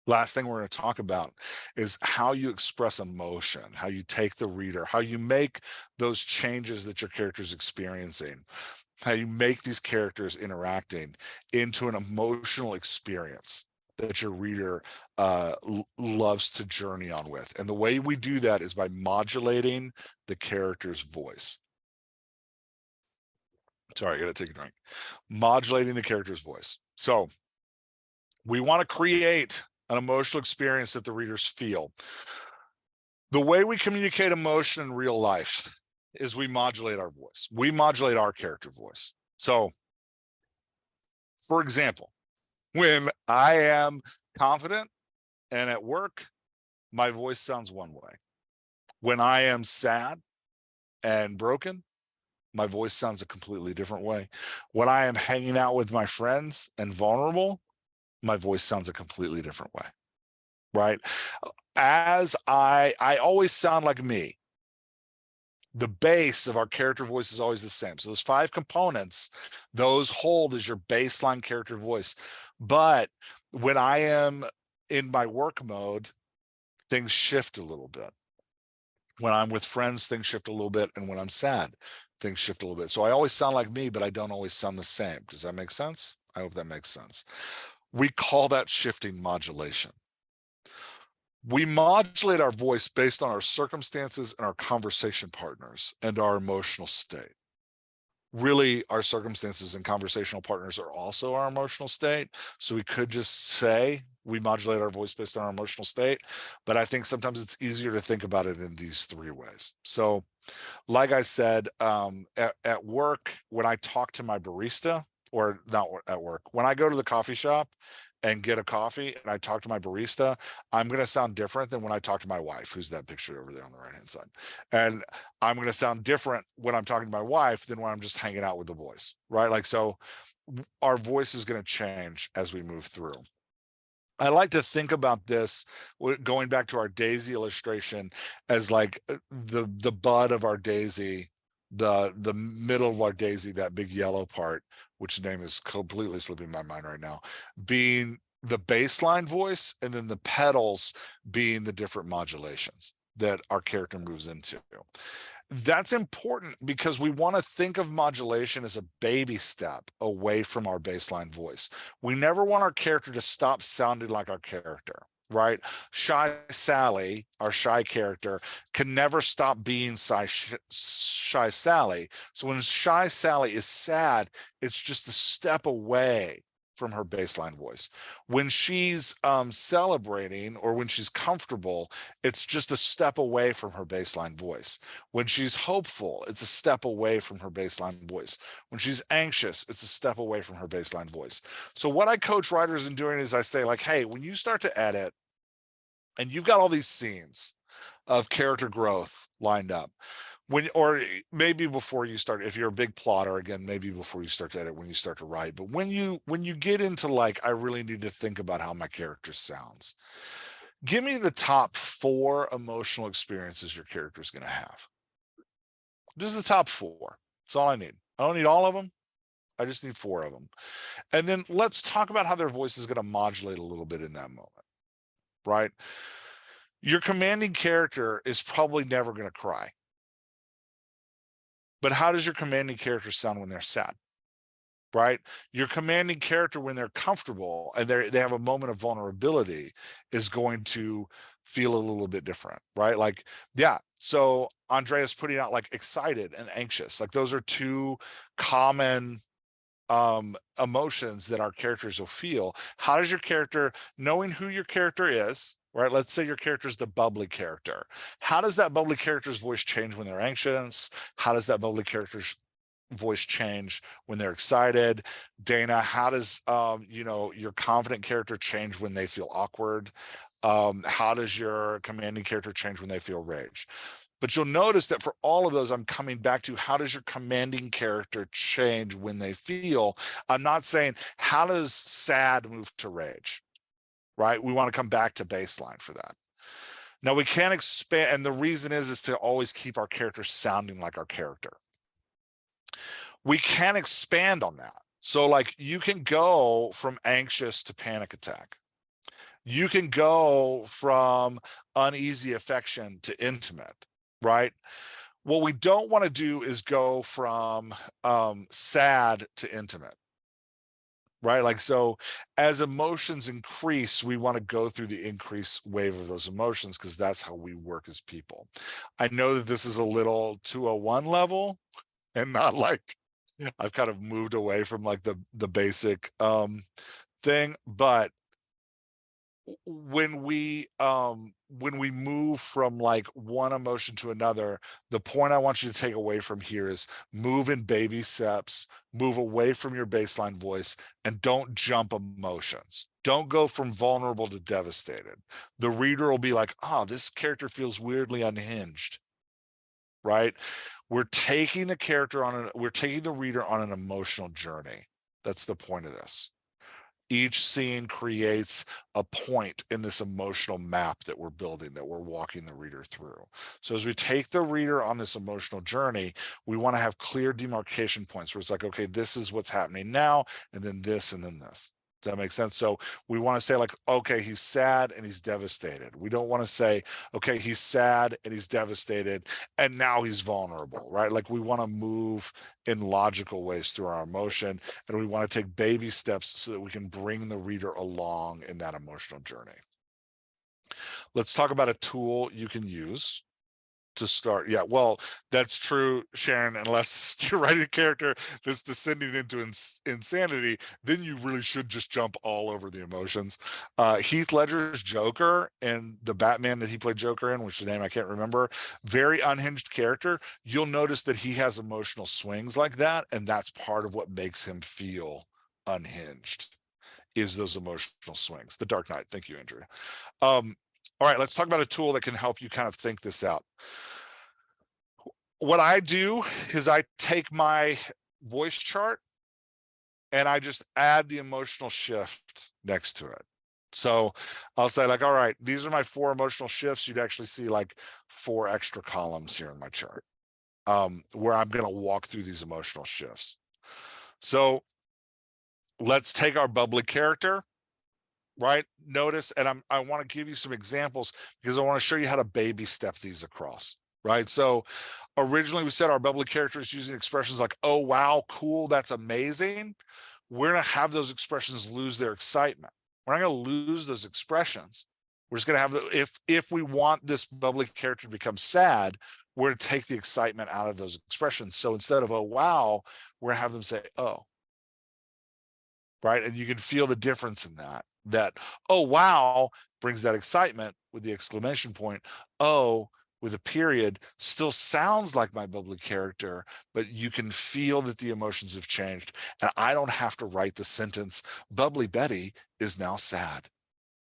Speaker 3: Last thing we're going to talk about is how you express emotion, how you take the reader, how you make those changes that your character is experiencing, how you make these characters interacting into an emotional experience that your reader loves to journey on with. And the way we do that is by modulating the character's voice. Sorry, I gotta take a drink. Modulating the character's voice. So we want to create an emotional experience that the readers feel. The way we communicate emotion in real life is we modulate our voice. We modulate our character voice. So, for example, when I am confident and at work, my voice sounds one way. When I am sad and broken, my voice sounds a completely different way. When I am hanging out with my friends and vulnerable, my voice sounds a completely different way, right? As I always sound like me. The base of our character voice is always the same. So those 5 components, those hold as your baseline character voice. But when I am in my work mode, things shift a little bit. When I'm with friends, things shift a little bit. And when I'm sad, things shift a little bit. So I always sound like me, but I don't always sound the same. Does that make sense? I hope that makes sense. We call that shifting modulation. We modulate our voice based on our circumstances and our conversation partners and our emotional state. Really, our circumstances and conversational partners are also our emotional state. So we could just say we modulate our voice based on our emotional state, but I think sometimes it's easier to think about it in these 3 ways. So like I said, at work, when I talk to my barista, or not at work, when I go to the coffee shop and get a coffee and I talk to my barista, I'm going to sound different than when I talk to my wife, who's that picture over there on the right hand side. And I'm going to sound different when I'm talking to my wife than when I'm just hanging out with the boys, right? Like, so our voice is going to change as we move through. I like to think about this, going back to our daisy illustration, as like the bud of our daisy, the middle of our daisy, that big yellow part, which name is completely slipping my mind right now, being the baseline voice, and then the petals being the different modulations that our character moves into. That's important because we want to think of modulation as a baby step away from our baseline voice. We never want our character to stop sounding like our character, right? Shy Sally, our shy character, can never stop being shy Sally. So when Shy Sally is sad, it's just a step away from her baseline voice. When she's celebrating, or when she's comfortable, it's just a step away from her baseline voice. When she's hopeful, it's a step away from her baseline voice. When she's anxious, it's a step away from her baseline voice. So what I coach writers in doing is I say, like, hey, when you start to edit and you've got all these scenes of character growth lined up, or maybe before you start, if you're a big plotter, again, maybe before you start to edit, when you start to write, but when you get into, like, I really need to think about how my character sounds, give me the top 4 emotional experiences your character is going to have. Just the top 4. That's all I need. I don't need all of them. I just need 4 of them. And then let's talk about how their voice is going to modulate a little bit in that moment, right? Your commanding character is probably never going to cry. But how does your commanding character sound when they're sad? Right? Your commanding character, when they're comfortable and they have a moment of vulnerability, is going to feel a little bit different, right? Like, yeah. So Andrea's putting out, like, excited and anxious. Like, those are 2 common emotions that our characters will feel. How does your character, knowing who your character is, right? Let's say your character is the bubbly character. How does that bubbly character's voice change when they're anxious? How does that bubbly character's voice change when they're excited? Dana, how does your confident character change when they feel awkward? How does your commanding character change when they feel rage? But you'll notice that for all of those, I'm coming back to, how does your commanding character change when they feel? I'm not saying, how does sad move to rage, right? We want to come back to baseline for that. Now, we can't expand, and the reason is to always keep our character sounding like our character. We can expand on that. So, like, you can go from anxious to panic attack. You can go from uneasy affection to intimate, right? What we don't want to do is go from sad to intimate, right? Like, so as emotions increase, we want to go through the increased wave of those emotions, because that's how we work as people. I know that this is a little 201 level and not like I've kind of moved away from like the basic thing, but when we move from like one emotion to another, the point I want you to take away from here is move in baby steps, move away from your baseline voice, and don't jump emotions. Don't go from vulnerable to devastated. The reader will be like, oh, this character feels weirdly unhinged, right? We're taking the reader on an emotional journey. That's the point of this. Each scene creates a point in this emotional map that we're building, that we're walking the reader through. So as we take the reader on this emotional journey, we want to have clear demarcation points where it's like, okay, this is what's happening now, and then this, and then this. Does that make sense? So we want to say like, okay, he's sad and he's devastated. We don't want to say, okay, he's sad and he's devastated and now he's vulnerable, right? Like we want to move in logical ways through our emotion, and we want to take baby steps so that we can bring the reader along in that emotional journey. Let's talk about a tool you can use to start. Yeah, well, that's true, Sharon. Unless you're writing a character that's descending into insanity, then you really should just jump all over the emotions. Heath Ledger's Joker and the Batman that he played Joker in, which the name I can't remember, very unhinged character. You'll notice that he has emotional swings like that, and that's part of what makes him feel unhinged, is those emotional swings. The Dark Knight. Thank you, Andrea. All right, let's talk about a tool that can help you kind of think this out. What I do is I take my voice chart and I just add the emotional shift next to it. So I'll say like, all right, these are my 4 emotional shifts. You'd actually see like 4 extra columns here in my chart, where I'm going to walk through these emotional shifts. So let's take our bubbly character, right? Notice, and I want to give you some examples because I want to show you how to baby step these across, right? So originally we said our bubbly character is using expressions like, oh, wow, cool, that's amazing. We're going to have those expressions lose their excitement. We're not going to lose those expressions. We're just going to have if we want this bubbly character to become sad, we're going to take the excitement out of those expressions. So instead of, oh, wow, we're going to have them say, oh, right? And you can feel the difference in that, oh, wow, brings that excitement with the exclamation point. Oh, with a period, still sounds like my bubbly character, but you can feel that the emotions have changed. And I don't have to write the sentence, bubbly Betty is now sad.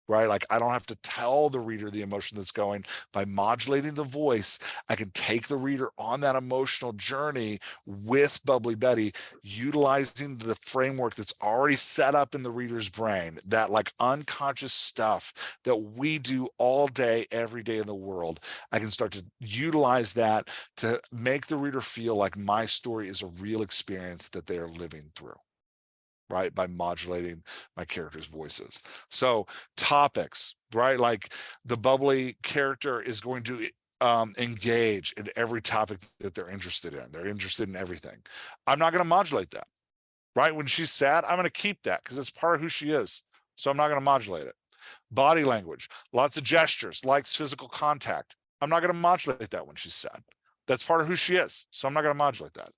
Speaker 3: Right? Like I don't have to tell the reader the emotion that's going. By modulating the voice, I can take the reader on that emotional journey with Bubbly Betty, utilizing the framework that's already set up in the reader's brain, that like unconscious stuff that we do all day, every day in the world. I can start to utilize that to make the reader feel like my story is a real experience that they are living through, right? By modulating my characters' voices. So topics, right? Like the bubbly character is going to engage in every topic that they're interested in. They're interested in everything. I'm not going to modulate that, right? When she's sad, I'm going to keep that because it's part of who she is. So I'm not going to modulate it. Body language, lots of gestures, likes physical contact. I'm not going to modulate that when she's sad. That's part of who she is. So I'm not going to modulate that.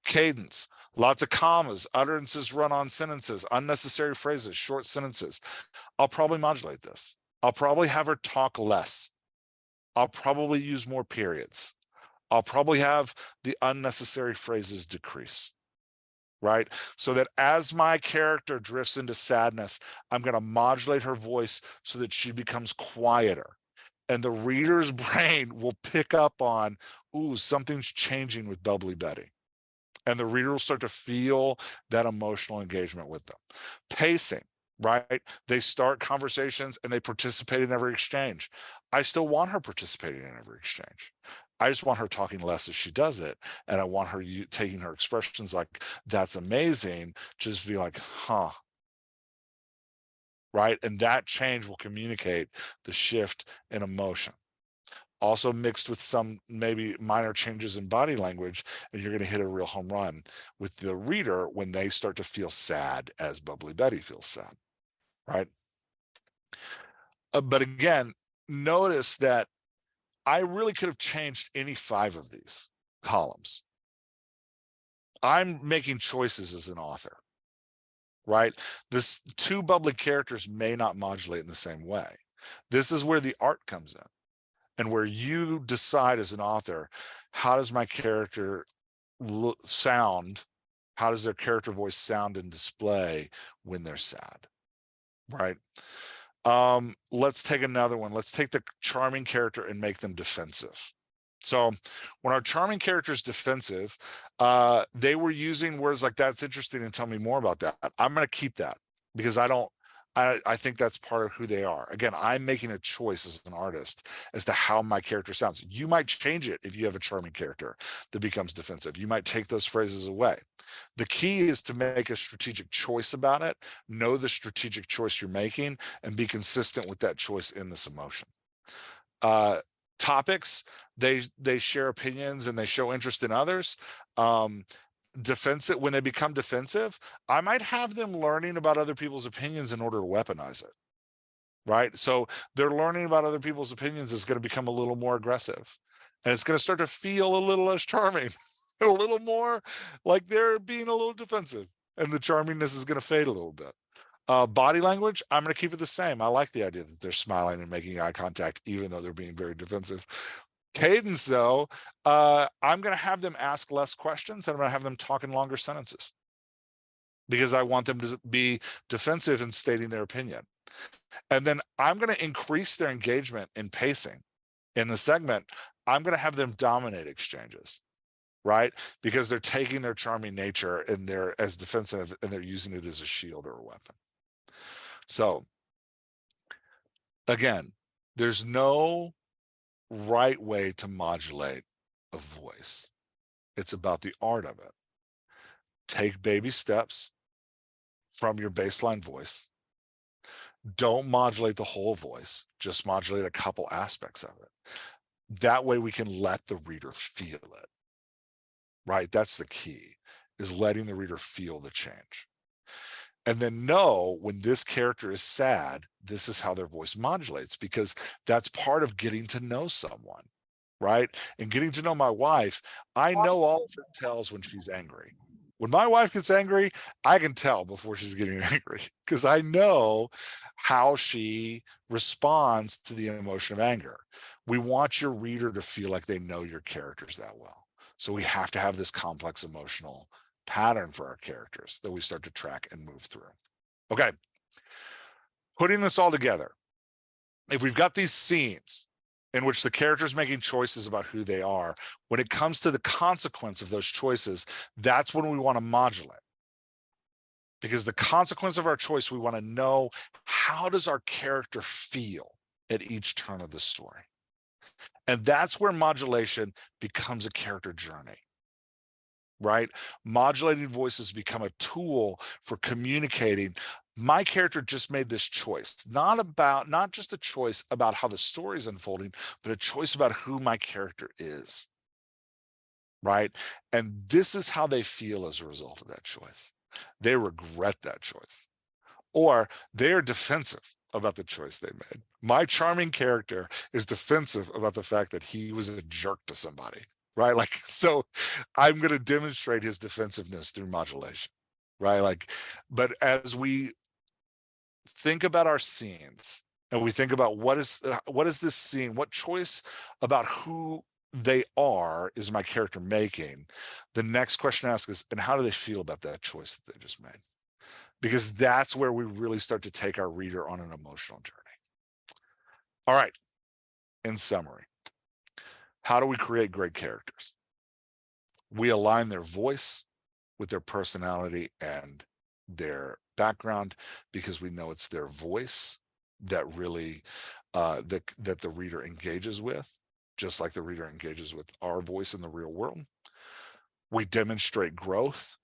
Speaker 3: Cadence, lots of commas, utterances, run-on sentences, unnecessary phrases, short sentences. I'll probably modulate this. I'll probably have her talk less. I'll probably use more periods. I'll probably have the unnecessary phrases decrease, right? So that as my character drifts into sadness, I'm going to modulate her voice so that she becomes quieter. And the reader's brain will pick up on, ooh, something's changing with Bubbly Betty. And the reader will start to feel that emotional engagement with them. Pacing, right? They start conversations and they participate in every exchange. I still want her participating in every exchange. I just want her talking less as she does it. And I want her taking her expressions like, that's amazing, just be like, huh. Right? And that change will communicate the shift in emotion. Also mixed with some maybe minor changes in body language, and you're going to hit a real home run with the reader when they start to feel sad as Bubbly Betty feels sad, right? But again, notice that I really could have changed any 5 of these columns. I'm making choices as an author, right? This two bubbly characters may not modulate in the same way. This is where the art comes in, and where you decide as an author, how does my character sound? How does their character voice sound and display when they're sad, right? Let's take another one. Let's take the charming character and make them defensive. So when our charming character is defensive, they were using words like that's interesting and tell me more about that. I'm going to keep that because I think that's part of who they are. Again, I'm making a choice as an artist as to how my character sounds. You might change it if you have a charming character that becomes defensive. You might take those phrases away. The key is to make a strategic choice about it, know the strategic choice you're making, and be consistent with that choice in this emotion. Topics, they share opinions and they show interest in others. Defensive, when they become defensive, I might have them learning about other people's opinions in order to weaponize it, right? So they're learning about other people's opinions is going to become a little more aggressive, and it's going to start to feel a little less charming, a little more like they're being a little defensive, and the charmingness is going to fade a little bit. Body language, I'm going to keep it the same. I like the idea that they're smiling and making eye contact, even though they're being very defensive. Cadence, though, I'm going to have them ask less questions, and I'm going to have them talk in longer sentences because I want them to be defensive in stating their opinion. And then I'm going to increase their engagement in pacing in the segment. I'm going to have them dominate exchanges, right? Because they're taking their charming nature and they're as defensive and they're using it as a shield or a weapon. So again, there's no right way to modulate a voice. It's about the art of it. Take baby steps from your baseline voice. Don't modulate the whole voice, just modulate a couple aspects of it. That way we can let the reader feel it, right? That's the key, is letting the reader feel the change. And then know when this character is sad, this is how their voice modulates, because that's part of getting to know someone, right? And getting to know my wife, I know all of her tells when she's angry. When my wife gets angry, I can tell before she's getting angry because I know how she responds to the emotion of anger. We want your reader to feel like they know your characters that well. So we have to have this complex emotional pattern for our characters that we start to track and move through. Okay, putting this all together, if we've got these scenes in which the character is making choices about who they are, when it comes to the consequence of those choices, that's when we want to modulate. Because the consequence of our choice, we want to know, how does our character feel at each turn of the story? And that's where modulation becomes a character journey, right? Modulating voices become a tool for communicating. My character just made this choice, not just a choice about how the story is unfolding, but a choice about who my character is, right? And this is how they feel as a result of that choice. They regret that choice, or they are defensive about the choice they made. My charming character is defensive about the fact that he was a jerk to somebody, right? Like, so I'm going to demonstrate his defensiveness through modulation, right? Like, but as we think about our scenes and we think about what is this scene, what choice about who they are is my character making, the next question to ask is, and how do they feel about that choice that they just made? Because that's where we really start to take our reader on an emotional journey. All right, in summary, how do we create great characters? We align their voice with their personality and their background, because we know it's their voice that really that the reader engages with, just like the reader engages with our voice in the real world. We demonstrate growth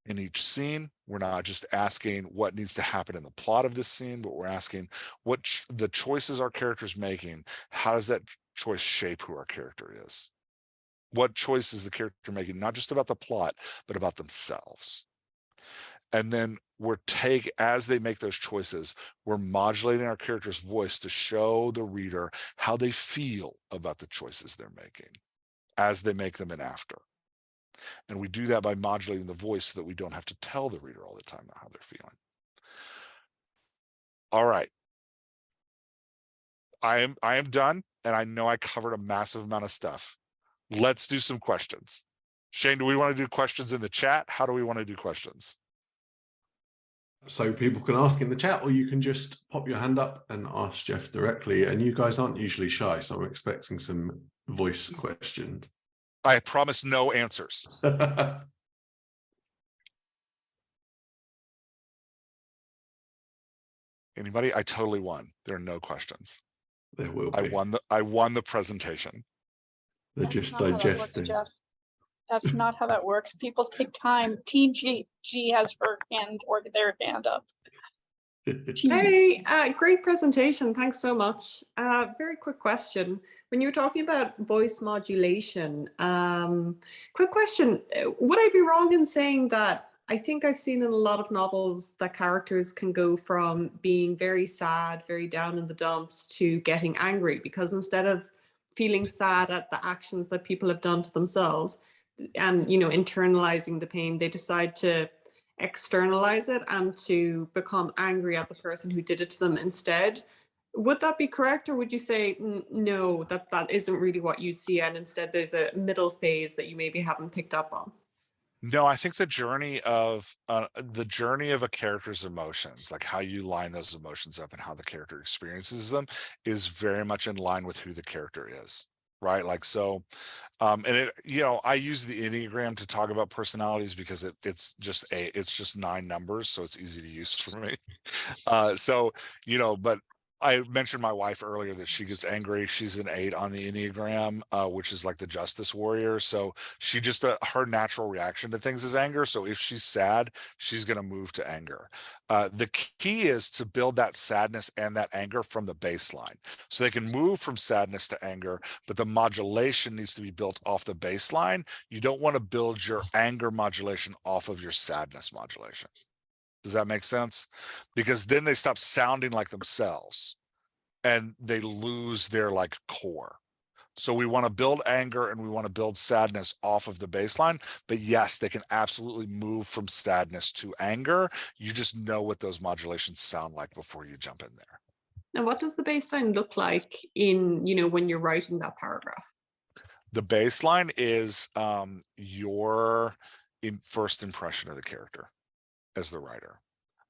Speaker 3: in each scene. We're not just asking what needs to happen in the plot of this scene, but we're asking what the choices our character's making, how does that choice shape who our character is? What choice is the character making, not just about the plot, but about themselves? And then as they make those choices, we're modulating our character's voice to show the reader how they feel about the choices they're making as they make them and after. And we do that by modulating the voice so that we don't have to tell the reader all the time how they're feeling. All right. I am done, and I know I covered a massive amount of stuff. Let's do some questions. Shane, do we want to do questions in the chat? How do we want to do questions?
Speaker 2: So people can ask in the chat, or you can just pop your hand up and ask Jeff directly. And you guys aren't usually shy, so I'm expecting some voice questions.
Speaker 3: I promise no answers. Anybody? I totally won. There are no questions.
Speaker 2: There will be.
Speaker 3: I won the presentation.
Speaker 2: They're
Speaker 4: That's
Speaker 2: just
Speaker 4: not how that works,
Speaker 2: digesting.
Speaker 4: Jeff. That's not how that works. People take time. Team G has her hand or their hand up.
Speaker 1: Hey, great presentation. Thanks so much. Very quick question. When you were talking about voice modulation, quick question. Would I be wrong in saying that I think I've seen in a lot of novels that characters can go from being very sad, very down in the dumps to getting angry, because instead of feeling sad at the actions that people have done to themselves and, you know, internalizing the pain, they decide to externalize it and to become angry at the person who did it to them instead. Would that be correct, or would you say no, that isn't really what you'd see, and instead there's a middle phase that you maybe haven't picked up on?
Speaker 3: No, I think the journey of a character's emotions, like how you line those emotions up and how the character experiences them, is very much in line with who the character is, right? Like, so and it, you know, I use the Enneagram to talk about personalities because it's just 9 numbers, so it's easy to use for me. So, you know, but I mentioned my wife earlier that she gets angry. She's an 8 on the Enneagram, which is like the justice warrior. So she just, her natural reaction to things is anger. So if she's sad, she's going to move to anger. The key is to build that sadness and that anger from the baseline. So they can move from sadness to anger, but the modulation needs to be built off the baseline. You don't want to build your anger modulation off of your sadness modulation. Does that make sense? Because then they stop sounding like themselves and they lose their like core. So we want to build anger and we want to build sadness off of the baseline. But yes, they can absolutely move from sadness to anger. You just know what those modulations sound like before you jump in there.
Speaker 1: And what does the baseline look like in, you know, when you're writing that paragraph?
Speaker 3: The baseline is your first impression of the character as the writer.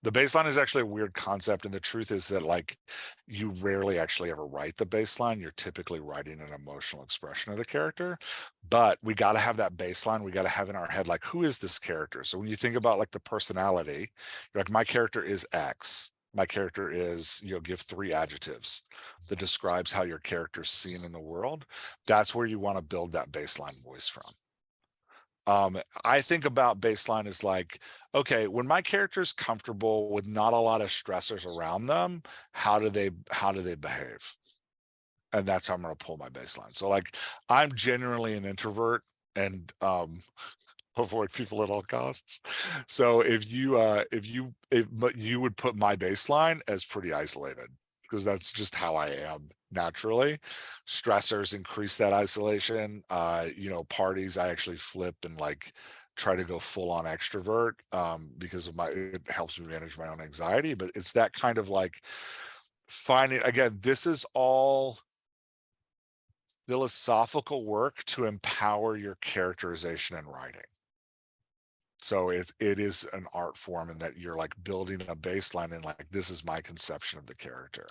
Speaker 3: The baseline is actually a weird concept, and the truth is that like you rarely actually ever write the baseline. You're typically writing an emotional expression of the character, but we got to have that baseline. We got to have in our head like, who is this character? So when you think about like the personality, you're like, my character is X. My character is, you know, give 3 adjectives that describes how your character's seen in the world. That's where you want to build that baseline voice from. I think about baseline as like, okay, when my character's comfortable with not a lot of stressors around them, how do they behave? And that's how I'm going to pull my baseline. So like, I'm generally an introvert and avoid people at all costs. So if you but you would put my baseline as pretty isolated, because that's just how I am naturally. Stressors increase that isolation. You know, parties, I actually flip and like try to go full on extrovert because of it helps me manage my own anxiety. But it's that kind of like finding, again, this is all philosophical work to empower your characterization and writing. So it is an art form in that you're like building a baseline and like, this is my conception of the character.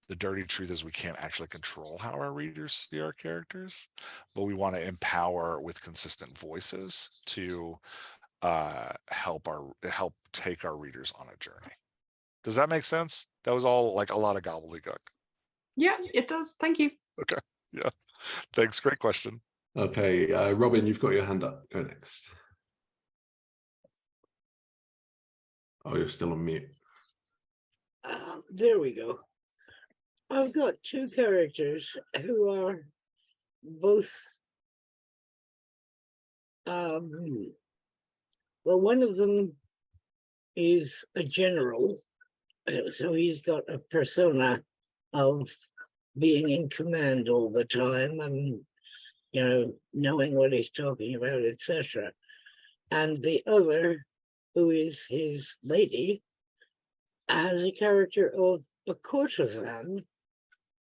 Speaker 3: The dirty truth is we can't actually control how our readers see our characters, but we want to empower with consistent voices to help take our readers on a journey. Does that make sense? That was all like a lot of gobbledygook.
Speaker 1: Yeah, it does. Thank you.
Speaker 3: Okay. Yeah. Thanks. Great question.
Speaker 2: Okay, Robin, you've got your hand up. Go next. Oh, you're still on mute.
Speaker 5: There we go. I've got 2 characters who are both, well, one of them is a general, so he's got a persona of being in command all the time and you know, knowing what he's talking about, etc. And the other, who is his lady, has a character of a courtesan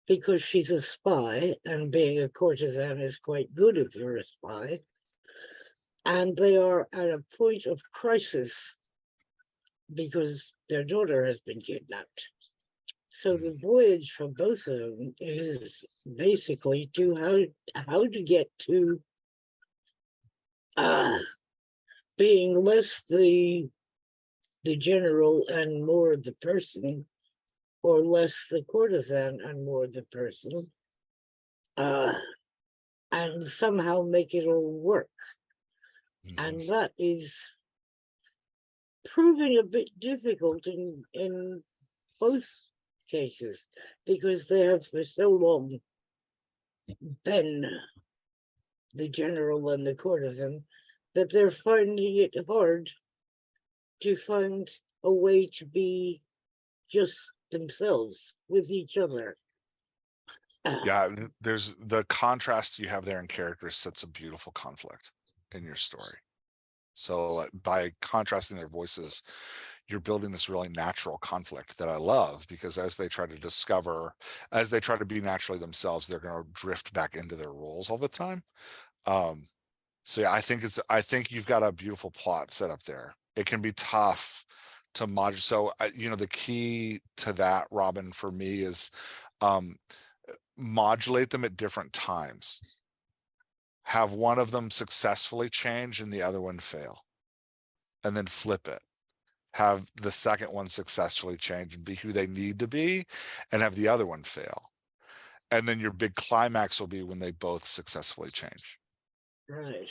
Speaker 5: because she's a spy, and being a courtesan is quite good if you're a spy. And they are at a point of crisis because their daughter has been kidnapped. So the voyage for both of them is basically to how to get to being less the general and more the person, or less the courtesan and more the person, and somehow make it all work. And that is proving a bit difficult in both cases, because they have for so long been the general and the courtesan that they're finding it hard to find a way to be just themselves with each other.
Speaker 3: Yeah, there's the contrast you have there in characters sets a beautiful conflict in your story. So by contrasting their voices, you're building this really natural conflict that I love, because as they try to be naturally themselves, they're going to drift back into their roles all the time. So yeah, I think you've got a beautiful plot set up there. It can be tough to modulate. So you know, the key to that, Robin, for me is modulate them at different times. Have one of them successfully change and the other one fail, and then flip it. Have the second one successfully change and be who they need to be, and have the other one fail. And then your big climax will be when they both successfully change.
Speaker 5: Right.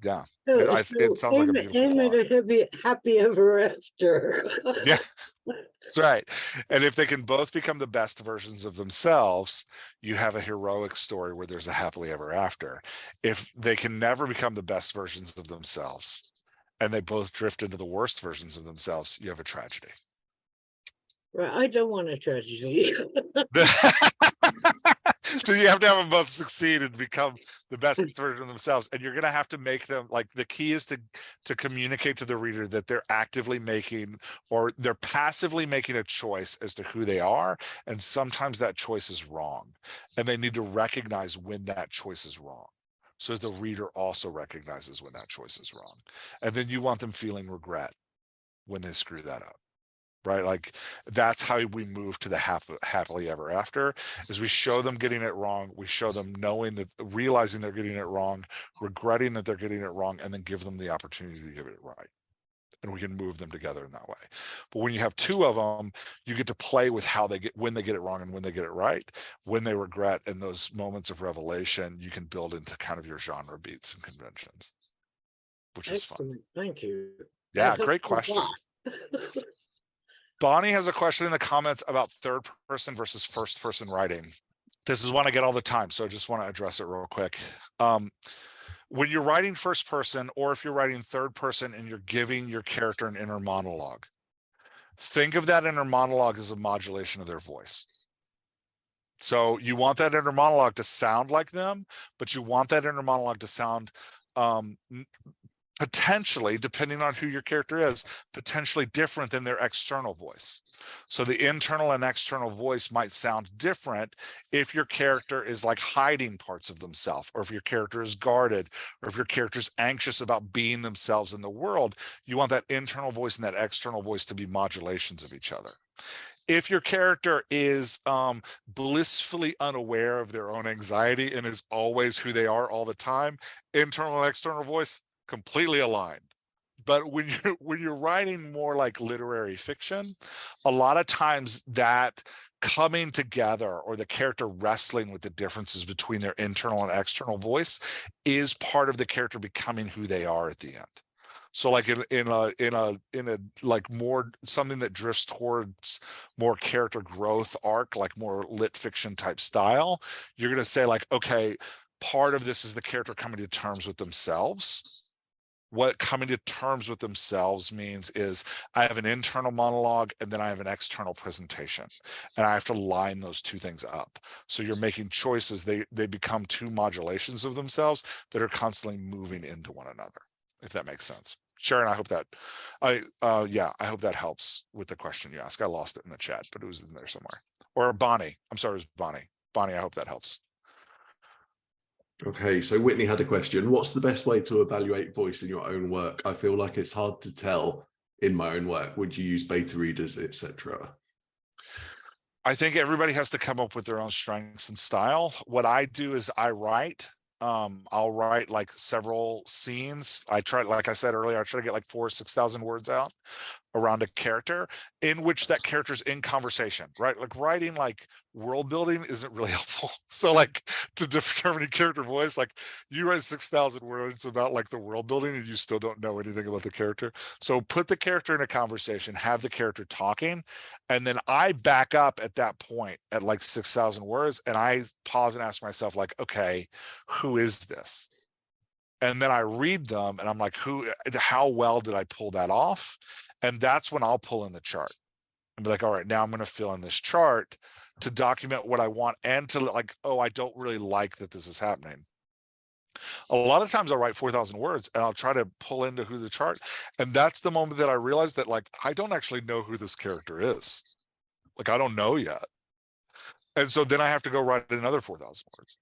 Speaker 3: Yeah.
Speaker 5: So,
Speaker 3: It sounds like a beautiful
Speaker 5: aim
Speaker 3: plot.
Speaker 5: at a happy ever after.
Speaker 3: Yeah, that's right. And if they can both become the best versions of themselves, you have a heroic story where there's a happily ever after. If they can never become the best versions of themselves and they both drift into the worst versions of themselves, you have a tragedy.
Speaker 5: Right, I don't want a tragedy.
Speaker 3: So you have to have them both succeed and become the best version of themselves, and you're going to have to make them, like, the key is to communicate to the reader that they're actively making, or they're passively making, a choice as to who they are, and sometimes that choice is wrong, and they need to recognize when that choice is wrong, so the reader also recognizes when that choice is wrong. And then you want them feeling regret when they screw that up. Right? Like, that's how we move to the happily ever after, is we show them getting it wrong. We show them realizing they're getting it wrong, regretting that they're getting it wrong, and then give them the opportunity to give it right. And we can move them together in that way. But when you have two of them, you get to play with when they get it wrong and when they get it right, when they regret, and those moments of revelation, you can build into kind of your genre beats and conventions, which is fun.
Speaker 5: Thank you.
Speaker 3: Yeah, great question. Bonnie has a question in the comments about third person versus first person writing. This is one I get all the time, so I just want to address it real quick. When you're writing first person, or if you're writing third person and you're giving your character an inner monologue, think of that inner monologue as a modulation of their voice. So you want that inner monologue to sound like them, but you want that inner monologue to sound potentially, depending on who your character is, potentially different than their external voice. So the internal and external voice might sound different if your character is like hiding parts of themselves, or if your character is guarded, or if your character is anxious about being themselves in the world. You want that internal voice and that external voice to be modulations of each other. If your character is blissfully unaware of their own anxiety and is always who they are all the time, internal and external voice completely aligned. But when you're writing more like literary fiction, a lot of times that coming together, or the character wrestling with the differences between their internal and external voice, is part of the character becoming who they are at the end. So like in a like more something that drifts towards more character growth arc, like more lit fiction type style, you're going to say like, okay, part of this is the character coming to terms with themselves, what coming to terms with themselves means is I have an internal monologue and then I have an external presentation, and I have to line those two things up. So you're making choices. They become two modulations of themselves that are constantly moving into one another, if that makes sense. Sharon, I hope that I hope that helps with the question you asked. I lost it in the chat, but it was in there somewhere. Or Bonnie, I'm sorry, it was Bonnie. Bonnie, I hope that helps.
Speaker 2: Okay, so Whitney had a question. What's the best way to evaluate voice in your own work? I feel like it's hard to tell in my own work. Would you use beta readers, etc.?
Speaker 3: I think everybody has to come up with their own strengths and style. What I do is I write. I'll write like several scenes. I try, like I said earlier, I try to get like 4,000 or 6,000 words out around a character in which that character's in conversation, right? Like writing like world building isn't really helpful. So like to determine character voice, like you write 6,000 words about like the world building and you still don't know anything about the character. So put the character in a conversation, have the character talking, and then I back up at that point at like 6,000 words and I pause and ask myself like, okay, who is this? And then I read them and I'm like, how well did I pull that off? And that's when I'll pull in the chart and be like, all right, now I'm going to fill in this chart to document what I want and to like, oh, I don't really like that this is happening. A lot of times I'll write 4,000 words and I'll try to pull into who the chart. And that's the moment that I realize that like, I don't actually know who this character is. Like, I don't know yet. And so then I have to go write another 4,000 words.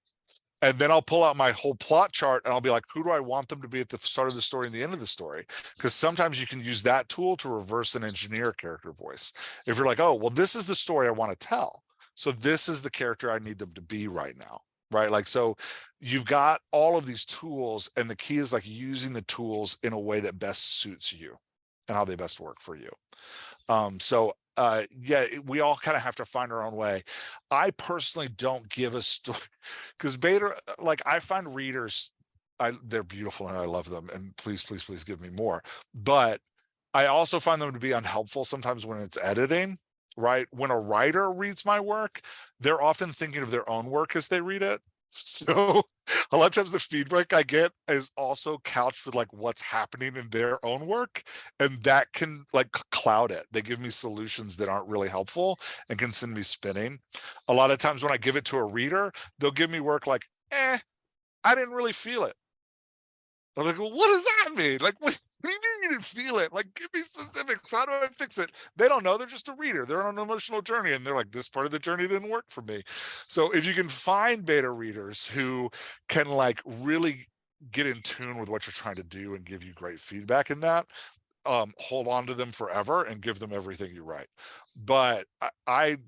Speaker 3: And then I'll pull out my whole plot chart and I'll be like, who do I want them to be at the start of the story and the end of the story? Because sometimes you can use that tool to reverse and engineer character voice. If you're like, oh, well, this is the story I want to tell. So this is the character I need them to be right now, right? Like, so you've got all of these tools and the key is like using the tools in a way that best suits you and how they best work for you. Yeah, we all kind of have to find our own way. I personally don't give a story because beta, like I find readers, they're beautiful and I love them and please, please, please give me more. But I also find them to be unhelpful sometimes when it's editing, right? When a writer reads my work, they're often thinking of their own work as they read it. So a lot of times the feedback I get is also couched with like what's happening in their own work, and that can like cloud it. They give me solutions that aren't really helpful and can send me spinning. A lot of times when I give it to a reader, they'll give me work like, I didn't really feel it. I'm like, well, what does that mean? Like, what do you mean you didn't feel it? Like, give me specifics. How do I fix it? They don't know. They're just a reader. They're on an emotional journey. And they're like, this part of the journey didn't work for me. So if you can find beta readers who can like really get in tune with what you're trying to do and give you great feedback in that, hold on to them forever and give them everything you write. But I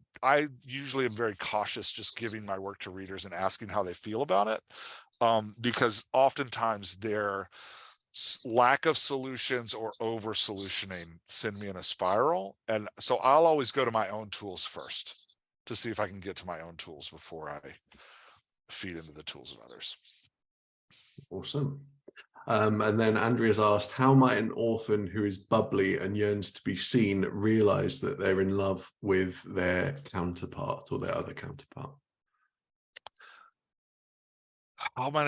Speaker 3: usually am very cautious just giving my work to readers and asking how they feel about it. Because oftentimes their lack of solutions or over solutioning send me in a spiral. And so I'll always go to my own tools first to see if I can get to my own tools before I feed into the tools of others.
Speaker 2: Awesome. And then Andrea's asked, how might an orphan who is bubbly and yearns to be seen realize that they're in love with their counterpart or their other counterpart?
Speaker 3: How am I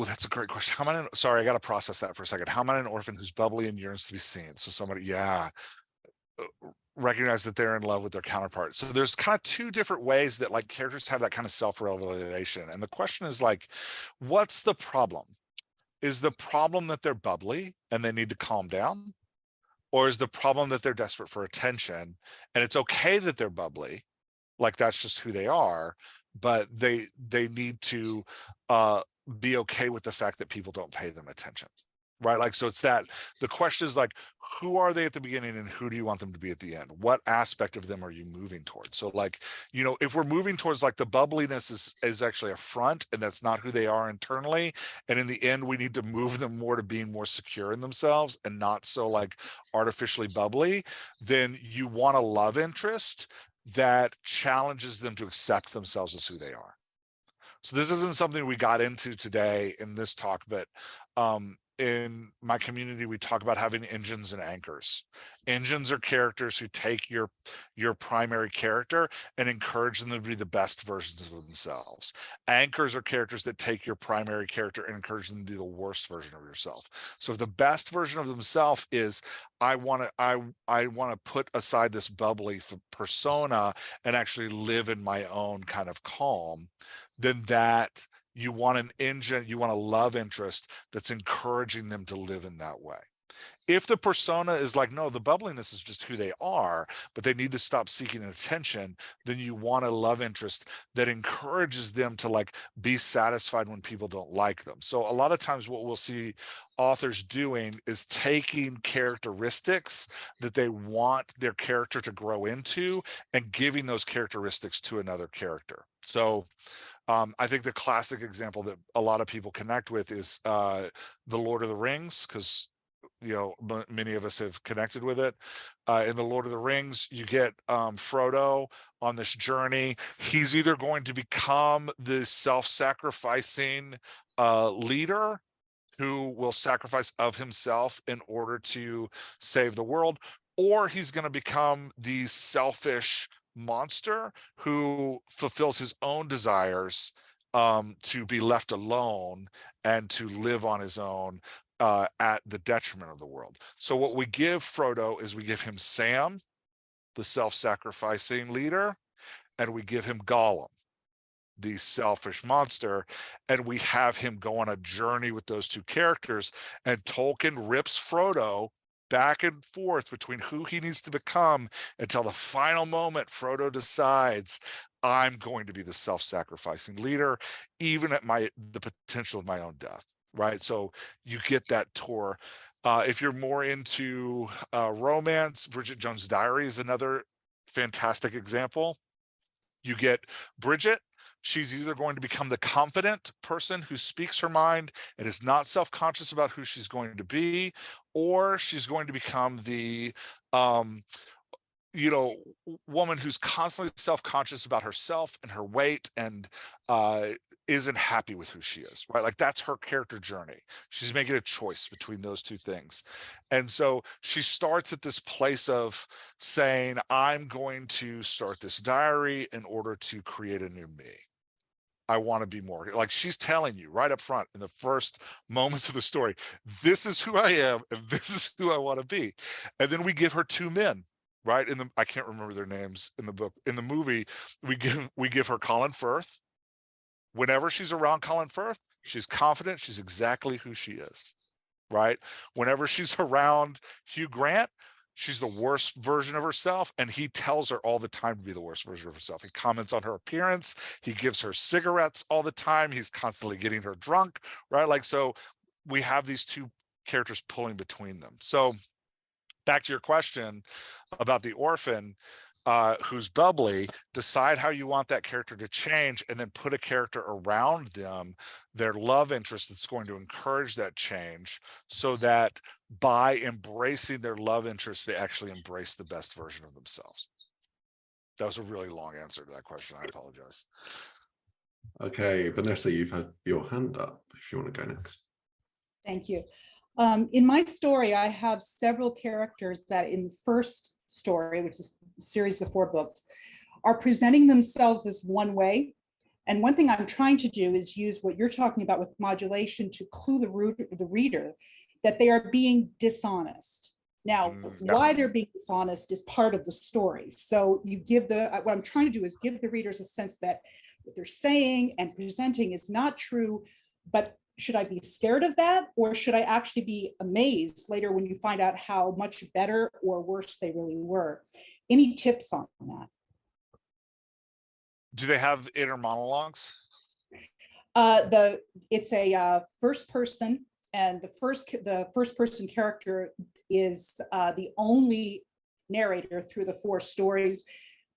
Speaker 3: that's a great question. Sorry, I got to process that for a second. How am I an orphan who's bubbly and yearns to be seen? So somebody, recognize that they're in love with their counterpart. So there's kind of two different ways that like characters have that kind of self-revelation. And the question is like, what's the problem? Is the problem that they're bubbly and they need to calm down? Or is the problem that they're desperate for attention and it's okay that they're bubbly, like that's just who they are, but they need to be okay with the fact that people don't pay them attention, right? Like, so it's that the question is like, who are they at the beginning and who do you want them to be at the end? What aspect of them are you moving towards? So like, you know, if we're moving towards like the bubbliness is actually a front and that's not who they are internally, and in the end we need to move them more to being more secure in themselves and not so like artificially bubbly, then you want a love interest that challenges them to accept themselves as who they are. So this isn't something we got into today in this talk, but in my community, we talk about having engines and anchors. Engines are characters who take your primary character and encourage them to be the best versions of themselves. Anchors are characters that take your primary character and encourage them to be the worst version of yourself. So if the best version of themselves is, I want to put aside this bubbly persona and actually live in my own kind of calm, then that you want an engine, you want a love interest that's encouraging them to live in that way. If the persona is like, no, the bubbliness is just who they are, but they need to stop seeking attention, then you want a love interest that encourages them to like be satisfied when people don't like them. So a lot of times what we'll see authors doing is taking characteristics that they want their character to grow into and giving those characteristics to another character. So I think the classic example that a lot of people connect with is The Lord of the Rings, because many of us have connected with it. In The Lord of the Rings, you get Frodo on this journey. He's either going to become the self-sacrificing leader who will sacrifice of himself in order to save the world, or he's going to become the selfish monster who fulfills his own desires to be left alone and to live on his own at the detriment of the world. So what we give Frodo is we give him Sam, the self-sacrificing leader, and we give him Gollum, the selfish monster, and we have him go on a journey with those two characters, and Tolkien rips Frodo back and forth between who he needs to become until the final moment Frodo decides, I'm going to be the self-sacrificing leader, even at the potential of my own death, right? So you get that tour. If you're more into romance, Bridget Jones' Diary is another fantastic example. You get Bridget. She's either going to become the confident person who speaks her mind and is not self-conscious about who she's going to be, or she's going to become the woman who's constantly self-conscious about herself and her weight and isn't happy with who she is, right? Like that's her character journey. She's making a choice between those two things. And so she starts at this place of saying, I'm going to start this diary in order to create a new me. I want to be more like, she's telling you right up front in the first moments of the story, this is who I am and this is who I want to be. And then we give her two men, right? I can't remember their names in the book. In the movie, we give her Colin Firth. Whenever she's around Colin Firth, she's confident, she's exactly who she is, right? Whenever she's around Hugh Grant, she's the worst version of herself, and he tells her all the time to be the worst version of herself. He comments on her appearance, he gives her cigarettes all the time, he's constantly getting her drunk, right? Like, so we have these two characters pulling between them. So back to your question about the orphan who's bubbly, decide how you want that character to change and then put a character around them, their love interest that's going to encourage that change, so that by embracing their love interest, they actually embrace the best version of themselves. That was a really long answer to that question. I apologize.
Speaker 2: Okay, Vanessa, you've had your hand up if you want to go next.
Speaker 6: Thank you. In my story, I have several characters that in the first story, which is a series of 4 books, are presenting themselves as one way. And one thing I'm trying to do is use what you're talking about with modulation to clue the reader that they are being dishonest. Now, why they're being dishonest is part of the story. So you give what I'm trying to do is give the readers a sense that what they're saying and presenting is not true, but should I be scared of that, or should I actually be amazed later when you find out how much better or worse they really were? Any tips on that?
Speaker 3: Do they have inner monologues?
Speaker 6: It's a first person, and the first person character is the only narrator through the 4 stories,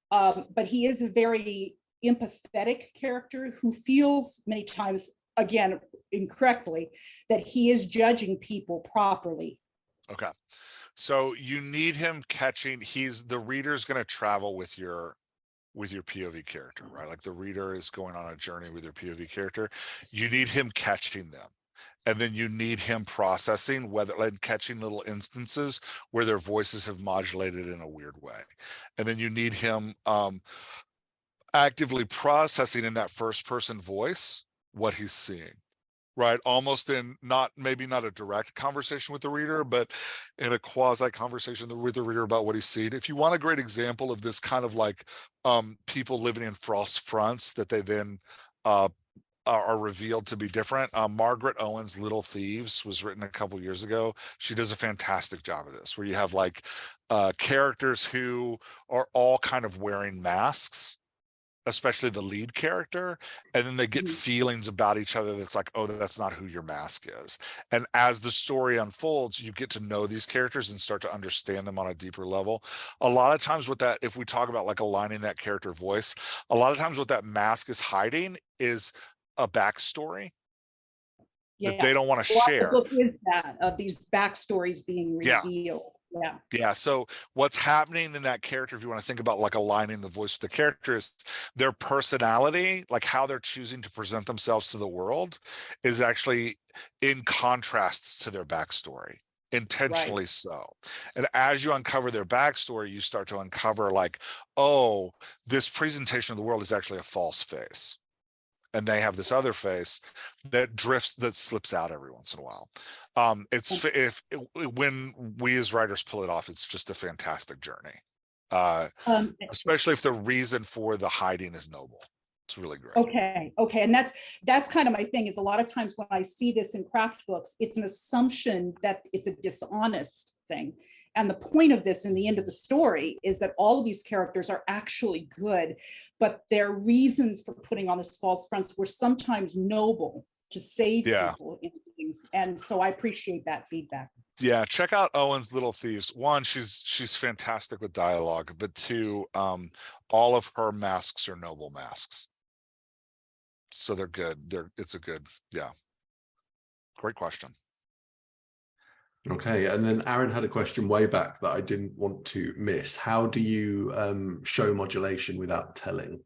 Speaker 6: but he is a very empathetic character who feels many times, again, incorrectly, that he is judging people properly.
Speaker 3: Okay, so you need him catching. The reader's going to travel with your POV character, right? Like the reader is going on a journey with your POV character. You need him catching them. And then you need him processing, whether like catching little instances where their voices have modulated in a weird way. And then you need him actively processing in that first person voice what he's seeing, right? Almost in maybe not a direct conversation with the reader, but in a quasi conversation with the reader about what he's seen. If you want a great example of this kind of like people living in false fronts that they then are revealed to be different. Margaret Owen's Little Thieves was written a couple years ago. She does a fantastic job of this, where you have like characters who are all kind of wearing masks, especially the lead character, and then they get feelings about each other that's like, oh, that's not who your mask is. And as the story unfolds, you get to know these characters and start to understand them on a deeper level. A lot of times with that, if we talk about like aligning that character voice, a lot of times what that mask is hiding is a backstory that they don't want to share.
Speaker 6: The book is that, of these backstories being revealed.
Speaker 3: Yeah. So what's happening in that character, if you want to think about like aligning the voice with the character, is their personality, like how they're choosing to present themselves to the world, is actually in contrast to their backstory, intentionally so. And as you uncover their backstory, you start to uncover like, oh, this presentation of the world is actually a false face. And they have this other face that drifts, that slips out every once in a while. When we as writers pull it off, it's just a fantastic journey. Especially if the reason for the hiding is noble. It's really great.
Speaker 6: Okay. And that's kind of my thing, is a lot of times when I see this in craft books, it's an assumption that it's a dishonest thing. And the point of this in the end of the story is that all of these characters are actually good, but their reasons for putting on this false front were sometimes noble to save people in things. And so I appreciate that feedback.
Speaker 3: Yeah, check out Owen's Little Thieves. One, she's fantastic with dialogue, but two, all of her masks are noble masks. So they're good. It's a good, great question.
Speaker 2: Okay, and then Aaron had a question way back that I didn't want to miss. How do you show modulation without telling?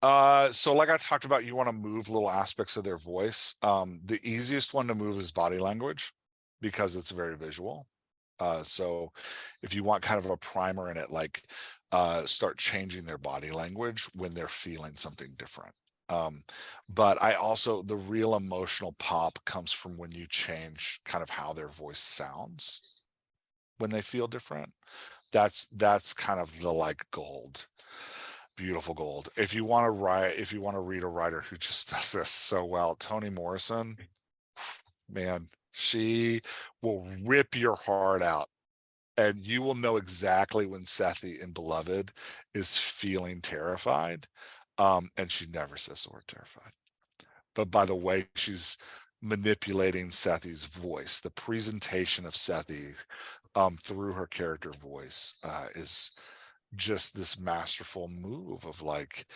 Speaker 3: So like I talked about, you want to move little aspects of their voice. The easiest one to move is body language, because it's very visual. So if you want kind of a primer in it, like start changing their body language when they're feeling something different. But the real emotional pop comes from when you change kind of how their voice sounds when they feel different. That's kind of the like gold, beautiful gold. If you want to read a writer who just does this so well, Toni Morrison, man, she will rip your heart out. And you will know exactly when Sethi in Beloved is feeling terrified. And she never says the word terrified. But by the way she's manipulating Sethi's voice, the presentation of Sethi through her character voice is just this masterful move of like,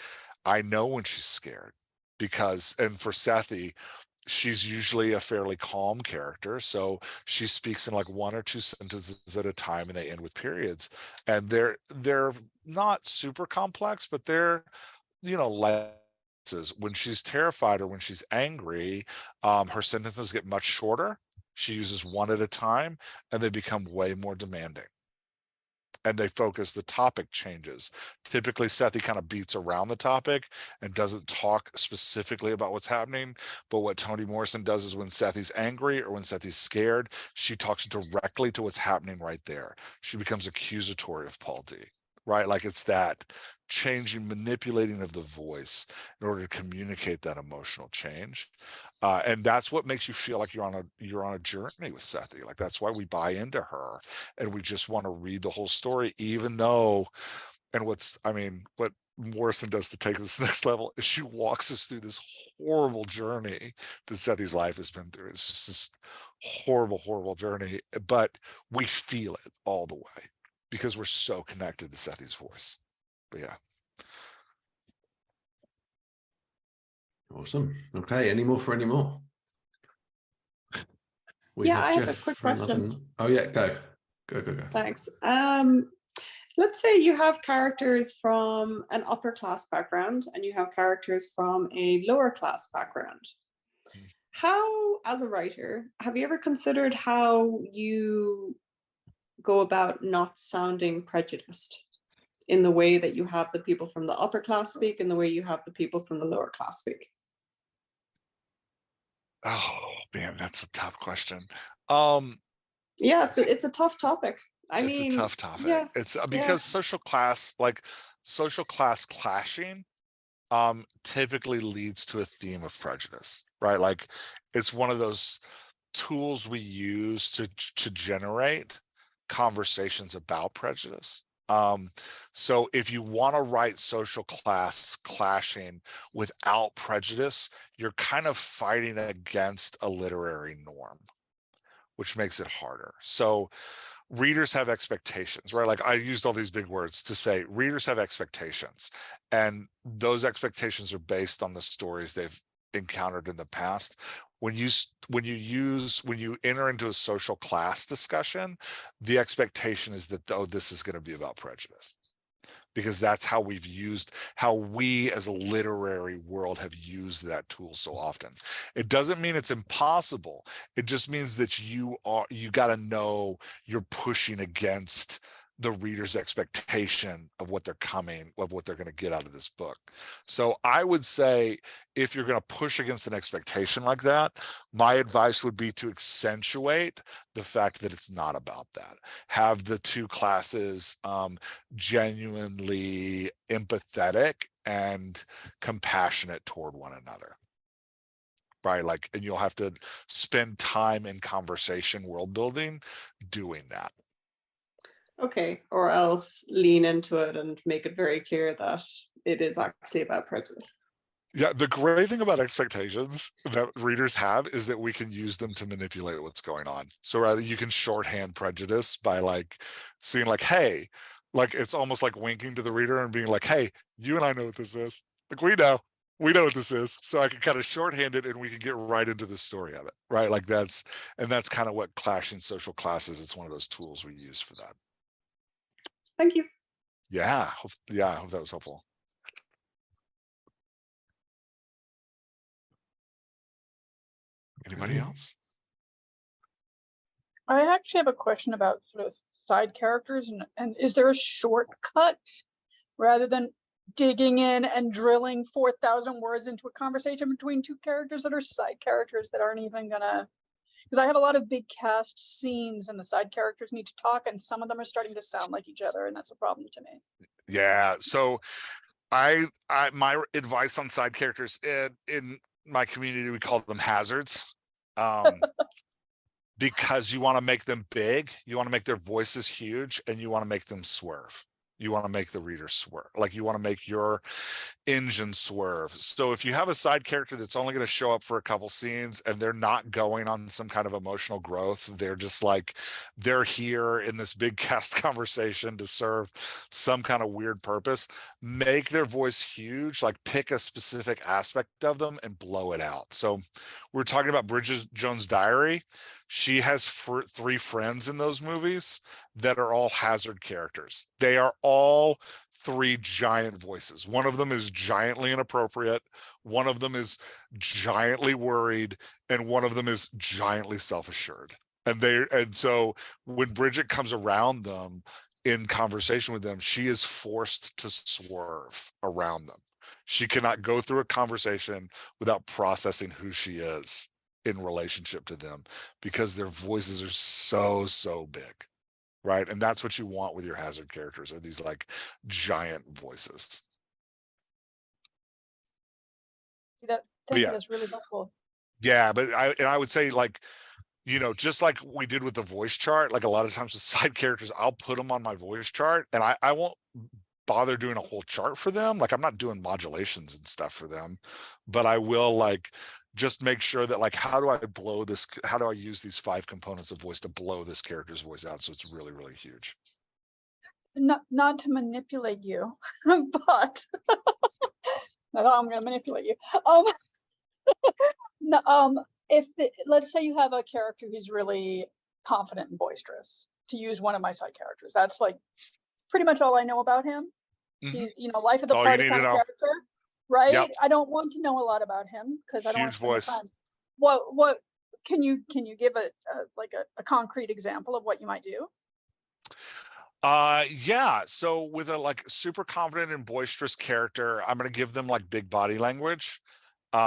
Speaker 3: I know when she's scared, and for Sethi, she's usually a fairly calm character, so she speaks in like one or two sentences at a time, and they end with periods, and they're not super complex, but they're like when she's terrified or when she's angry, her sentences get much shorter. She uses one at a time, and they become way more demanding. And they focus, the topic changes. Typically, Sethi kind of beats around the topic and doesn't talk specifically about what's happening. But what Toni Morrison does is when Sethi's angry or when Sethi's scared, she talks directly to what's happening right there. She becomes accusatory of Paul D. Right? Like it's that changing, manipulating of the voice in order to communicate that emotional change. And that's what makes you feel like you're on a journey with Sethi. Like that's why we buy into her and we just want to read the whole story, even though, and what Morrison does to take this next level is she walks us through this horrible journey that Sethi's life has been through. It's just this horrible, horrible journey, but we feel it all the way because we're so connected to Sethi's voice. But yeah.
Speaker 2: Awesome. Okay, any more?
Speaker 1: I have a quick question.
Speaker 2: Oh yeah, go.
Speaker 1: Thanks. Let's say you have characters from an upper class background and you have characters from a lower class background. How, as a writer, have you ever considered how you go about not sounding prejudiced in the way that you have the people from the upper class speak and the way you have the people from the lower class speak?
Speaker 3: Oh man, that's a tough question.
Speaker 1: Yeah, it's a tough topic. I
Speaker 3: It's a
Speaker 1: mean,
Speaker 3: tough topic.
Speaker 1: yeah,
Speaker 3: It's
Speaker 1: yeah.
Speaker 3: because social class clashing typically leads to a theme of prejudice, right? Like it's one of those tools we use to generate conversations about prejudice. So if you want to write social class clashing without prejudice, you're kind of fighting against a literary norm, which makes it harder. So readers have expectations, right? Like I used all these big words to say readers have expectations, and those expectations are based on the stories they've encountered in the past. When you enter into a social class discussion, the expectation is that, oh, this is going to be about prejudice, because that's how we as a literary world have used that tool so often. It doesn't mean it's impossible. It just means that you got to know you're pushing against the reader's expectation of what they're going to get out of this book. So I would say if you're going to push against an expectation like that, my advice would be to accentuate the fact that it's not about that. Have the two classes genuinely empathetic and compassionate toward one another, right? Like, and you'll have to spend time in conversation world building doing that.
Speaker 1: Okay, or else lean into it and make it very clear that it is actually about prejudice.
Speaker 3: Yeah, the great thing about expectations that readers have is that we can use them to manipulate what's going on. So rather you can shorthand prejudice by like seeing like, hey, like it's almost like winking to the reader and being like, hey, you and I know what this is. Like we know what this is. So I can kind of shorthand it and we can get right into the story of it, right? Like that's kind of what clashing social classes. It's one of those tools we use for that.
Speaker 1: Thank you.
Speaker 3: Yeah, I hope that was helpful. Anybody else?
Speaker 4: I actually have a question about sort of side characters, and is there a shortcut rather than digging in and drilling 4,000 words into a conversation between two characters that are side characters that aren't even gonna, because I have a lot of big cast scenes and the side characters need to talk and some of them are starting to sound like each other, and that's a problem to me.
Speaker 3: Yeah, so my advice on side characters in my community, we call them hazards, because you want to make them big, you want to make their voices huge, and you want to make them swerve. You want to make the reader swerve, like you want to make your engine swerve. So if you have a side character that's only going to show up for a couple scenes and they're not going on some kind of emotional growth, they're just like, they're here in this big cast conversation to serve some kind of weird purpose, make their voice huge, like pick a specific aspect of them and blow it out. So we're talking about Bridget Jones' Diary. She has 3 friends in those movies that are all hazard characters. They are all 3 giant voices. One of them is giantly inappropriate, one of them is giantly worried, and one of them is giantly self-assured. And so when Bridget comes around them in conversation with them, she is forced to swerve around them. She cannot go through a conversation without processing who she is in relationship to them, because their voices are so big, right? And that's what you want with your hazard characters, are these like giant voices.
Speaker 4: Thank you, that's really helpful.
Speaker 3: Yeah, but I would say, like, you know, just like we did with the voice chart, like a lot of times with side characters, I'll put them on my voice chart and I won't bother doing a whole chart for them. Like I'm not doing modulations and stuff for them, but I will like just make sure that like, how do I use these 5 components of voice to blow this character's voice out so it's really, really huge.
Speaker 4: Not to manipulate you, but no, I'm going to manipulate you. Let's say you have a character who's really confident and boisterous, to use one of my side characters. That's like pretty much all I know about him. Mm-hmm. He's, you know, life of the party kind of character, right? Yep. I don't want to know a lot about him because I don't want to spend time. what can you give a concrete example of what you might do?
Speaker 3: Yeah, so with a like super confident and boisterous character, I'm going to give them like big body language,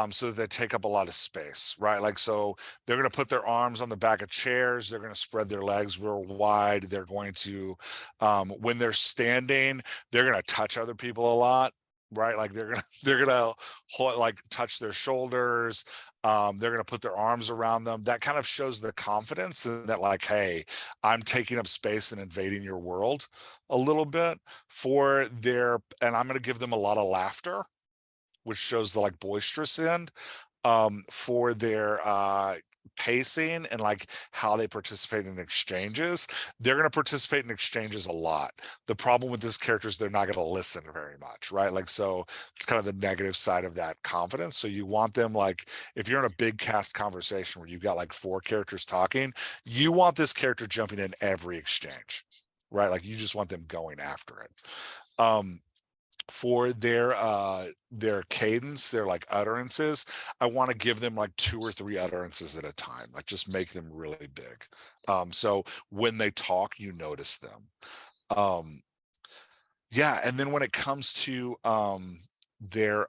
Speaker 3: so that they take up a lot of space, right? Like, so they're going to put their arms on the back of chairs, they're going to spread their legs real wide, they're going to when they're standing, they're going to touch other people a lot, right? Like they're gonna hold, like touch their shoulders, they're going to put their arms around them. That kind of shows the confidence and that, like, hey, I'm taking up space and invading your world a little bit for their, and I'm going to give them a lot of laughter, which shows the like boisterous end, for their pacing and like how they participate in exchanges. They're going to participate in exchanges a lot. The problem with this character is they're not going to listen very much, right? Like, so it's kind of the negative side of that confidence. So you want them, like, if you're in a big cast conversation where you've got like 4 characters talking, you want this character jumping in every exchange, right? Like, you just want them going after it. For their cadence, their like utterances, I want to give them like 2 or 3 utterances at a time, like just make them really big, so when they talk you notice them. Yeah, and then when it comes to their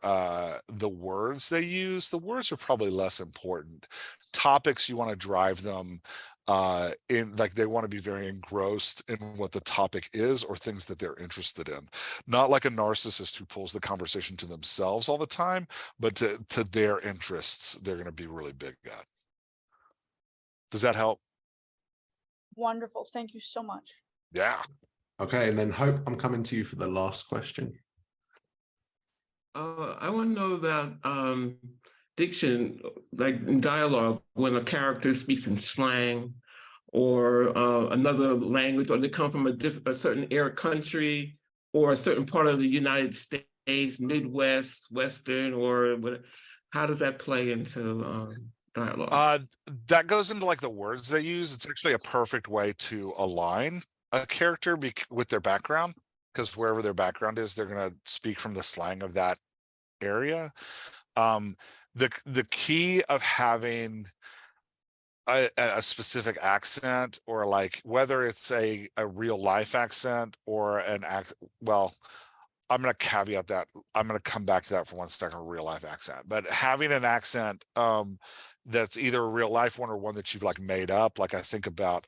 Speaker 3: the words they use, the words are probably less important. Topics, you want to drive them in, like, they want to be very engrossed in what the topic is or things that they're interested in, not like a narcissist who pulls the conversation to themselves all the time, but to their interests they're going to be really big at. Does that help?
Speaker 4: Wonderful, thank you so much.
Speaker 3: Yeah.
Speaker 2: Okay, and then Hope, I'm coming to you for the last question.
Speaker 7: I want to know that diction, like in dialogue, when a character speaks in slang or another language, or they come from a certain era country or a certain part of the United States, Midwest, Western, or what, how does that play into dialogue?
Speaker 3: That goes into like the words they use. It's actually a perfect way to align a character with their background, because wherever their background is, they're going to speak from the slang of that area. The key of having a specific accent, or like whether it's a real life accent or an act, well, I'm going to caveat that. I'm going to come back to that for 1 second, real life accent, but having an accent that's either a real life one or one that you've like made up. Like, I think about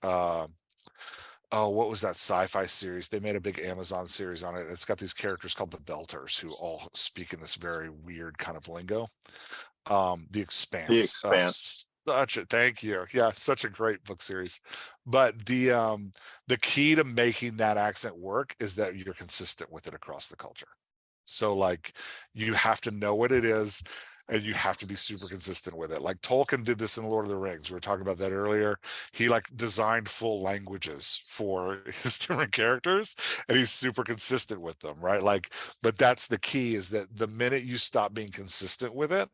Speaker 3: oh, what was that sci-fi series? They made a big Amazon series on it. It's got these characters called the Belters who all speak in this very weird kind of lingo. The Expanse.
Speaker 8: The Expanse.
Speaker 3: Thank you. Yeah, such a great book series. But the key to making that accent work is that you're consistent with it across the culture. So like, you have to know what it is, and you have to be super consistent with it. Like Tolkien did this in Lord of the Rings. We were talking about that earlier. He like designed full languages for his different characters, and he's super consistent with them, right? Like, but that's the key, is that the minute you stop being consistent with it,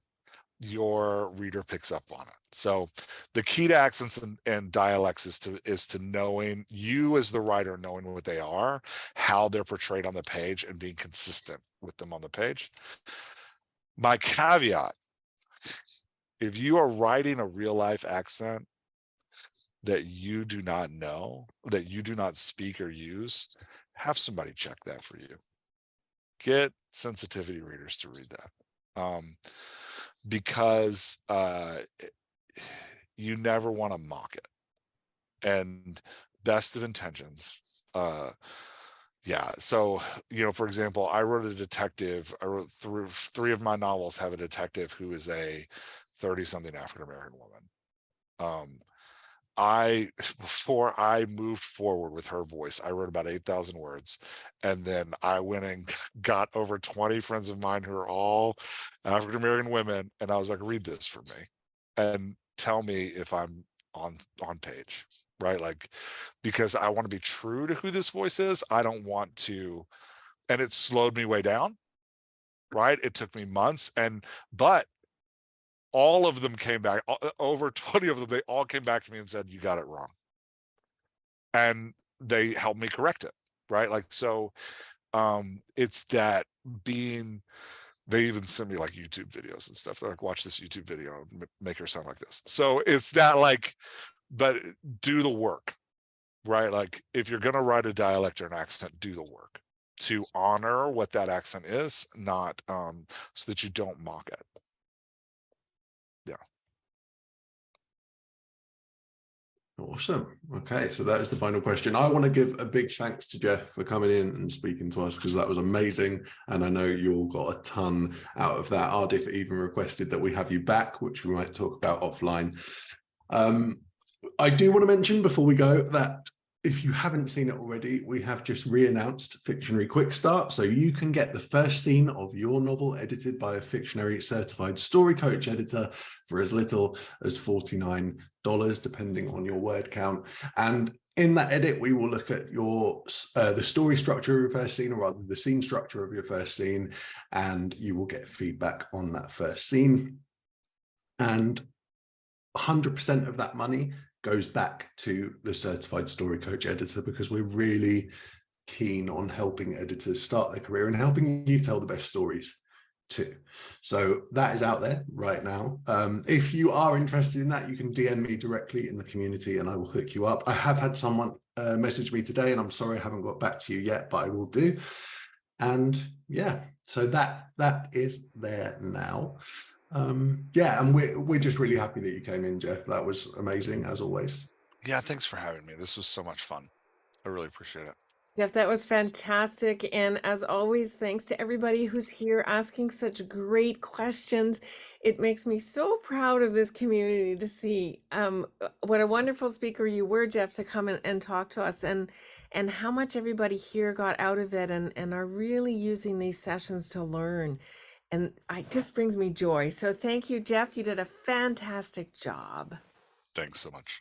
Speaker 3: your reader picks up on it. So the key to accents and dialects is to knowing, you as the writer, knowing what they are, how they're portrayed on the page, and being consistent with them on the page. My caveat: if you are writing a real life accent that you do not know, that you do not speak or use, have somebody check that for you. Get sensitivity readers to read that. Because you never want to mock it. And best of intentions. Yeah, so, for example, I wrote a detective. I wrote through 3 of my novels have a detective who is a 30-something African-American woman. Before I moved forward with her voice, I wrote about 8,000 words, and then I went and got over 20 friends of mine who are all African-American women, and I was like, read this for me and tell me if I'm on page, right? Like, because I want to be true to who this voice is. I don't want to, and it slowed me way down, right? It took me months, but all of them came back, over 20 of them, they all came back to me and said, you got it wrong. And they helped me correct it, right? Like, so it's that being They even send me like YouTube videos and stuff. They're like, watch this YouTube video and make her sound like this. So it's that like, but do the work, right? Like if you're going to write a dialect or an accent, do the work to honor what that accent is, not so that you don't mock it. Yeah.
Speaker 2: Awesome. Okay, so that is the final question. I want to give a big thanks to Jeff for coming in and speaking to us, because that was amazing. And I know you all got a ton out of that. Ardif even requested that we have you back, which we might talk about offline. I do want to mention before we go that if you haven't seen it already, we have just re-announced Fictionary Quick Start, so you can get the first scene of your novel edited by a Fictionary certified story coach editor for as little as $49, depending on your word count. And in that edit, we will look at your the story structure of your first scene, or rather the scene structure of your first scene, and you will get feedback on that first scene. And 100% of that money goes back to the certified story coach editor, because we're really keen on helping editors start their career and helping you tell the best stories too. So that is out there right now. If you are interested in that, you can DM me directly in the community and I will hook you up. I have had someone message me today, and I'm sorry I haven't got back to you yet, but I will do. And yeah, so that is there now. Yeah, and we're just really happy that you came in, Jeff. That was amazing as always.
Speaker 3: Yeah, thanks for having me. This was so much fun. I really appreciate it.
Speaker 8: Jeff, that was fantastic. And as always, thanks to everybody who's here asking such great questions. It makes me so proud of this community to see what a wonderful speaker you were, Jeff, to come and talk to us, and how much everybody here got out of it and are really using these sessions to learn. And it just brings me joy. So thank you, Jeff. You did a fantastic job.
Speaker 3: Thanks so much.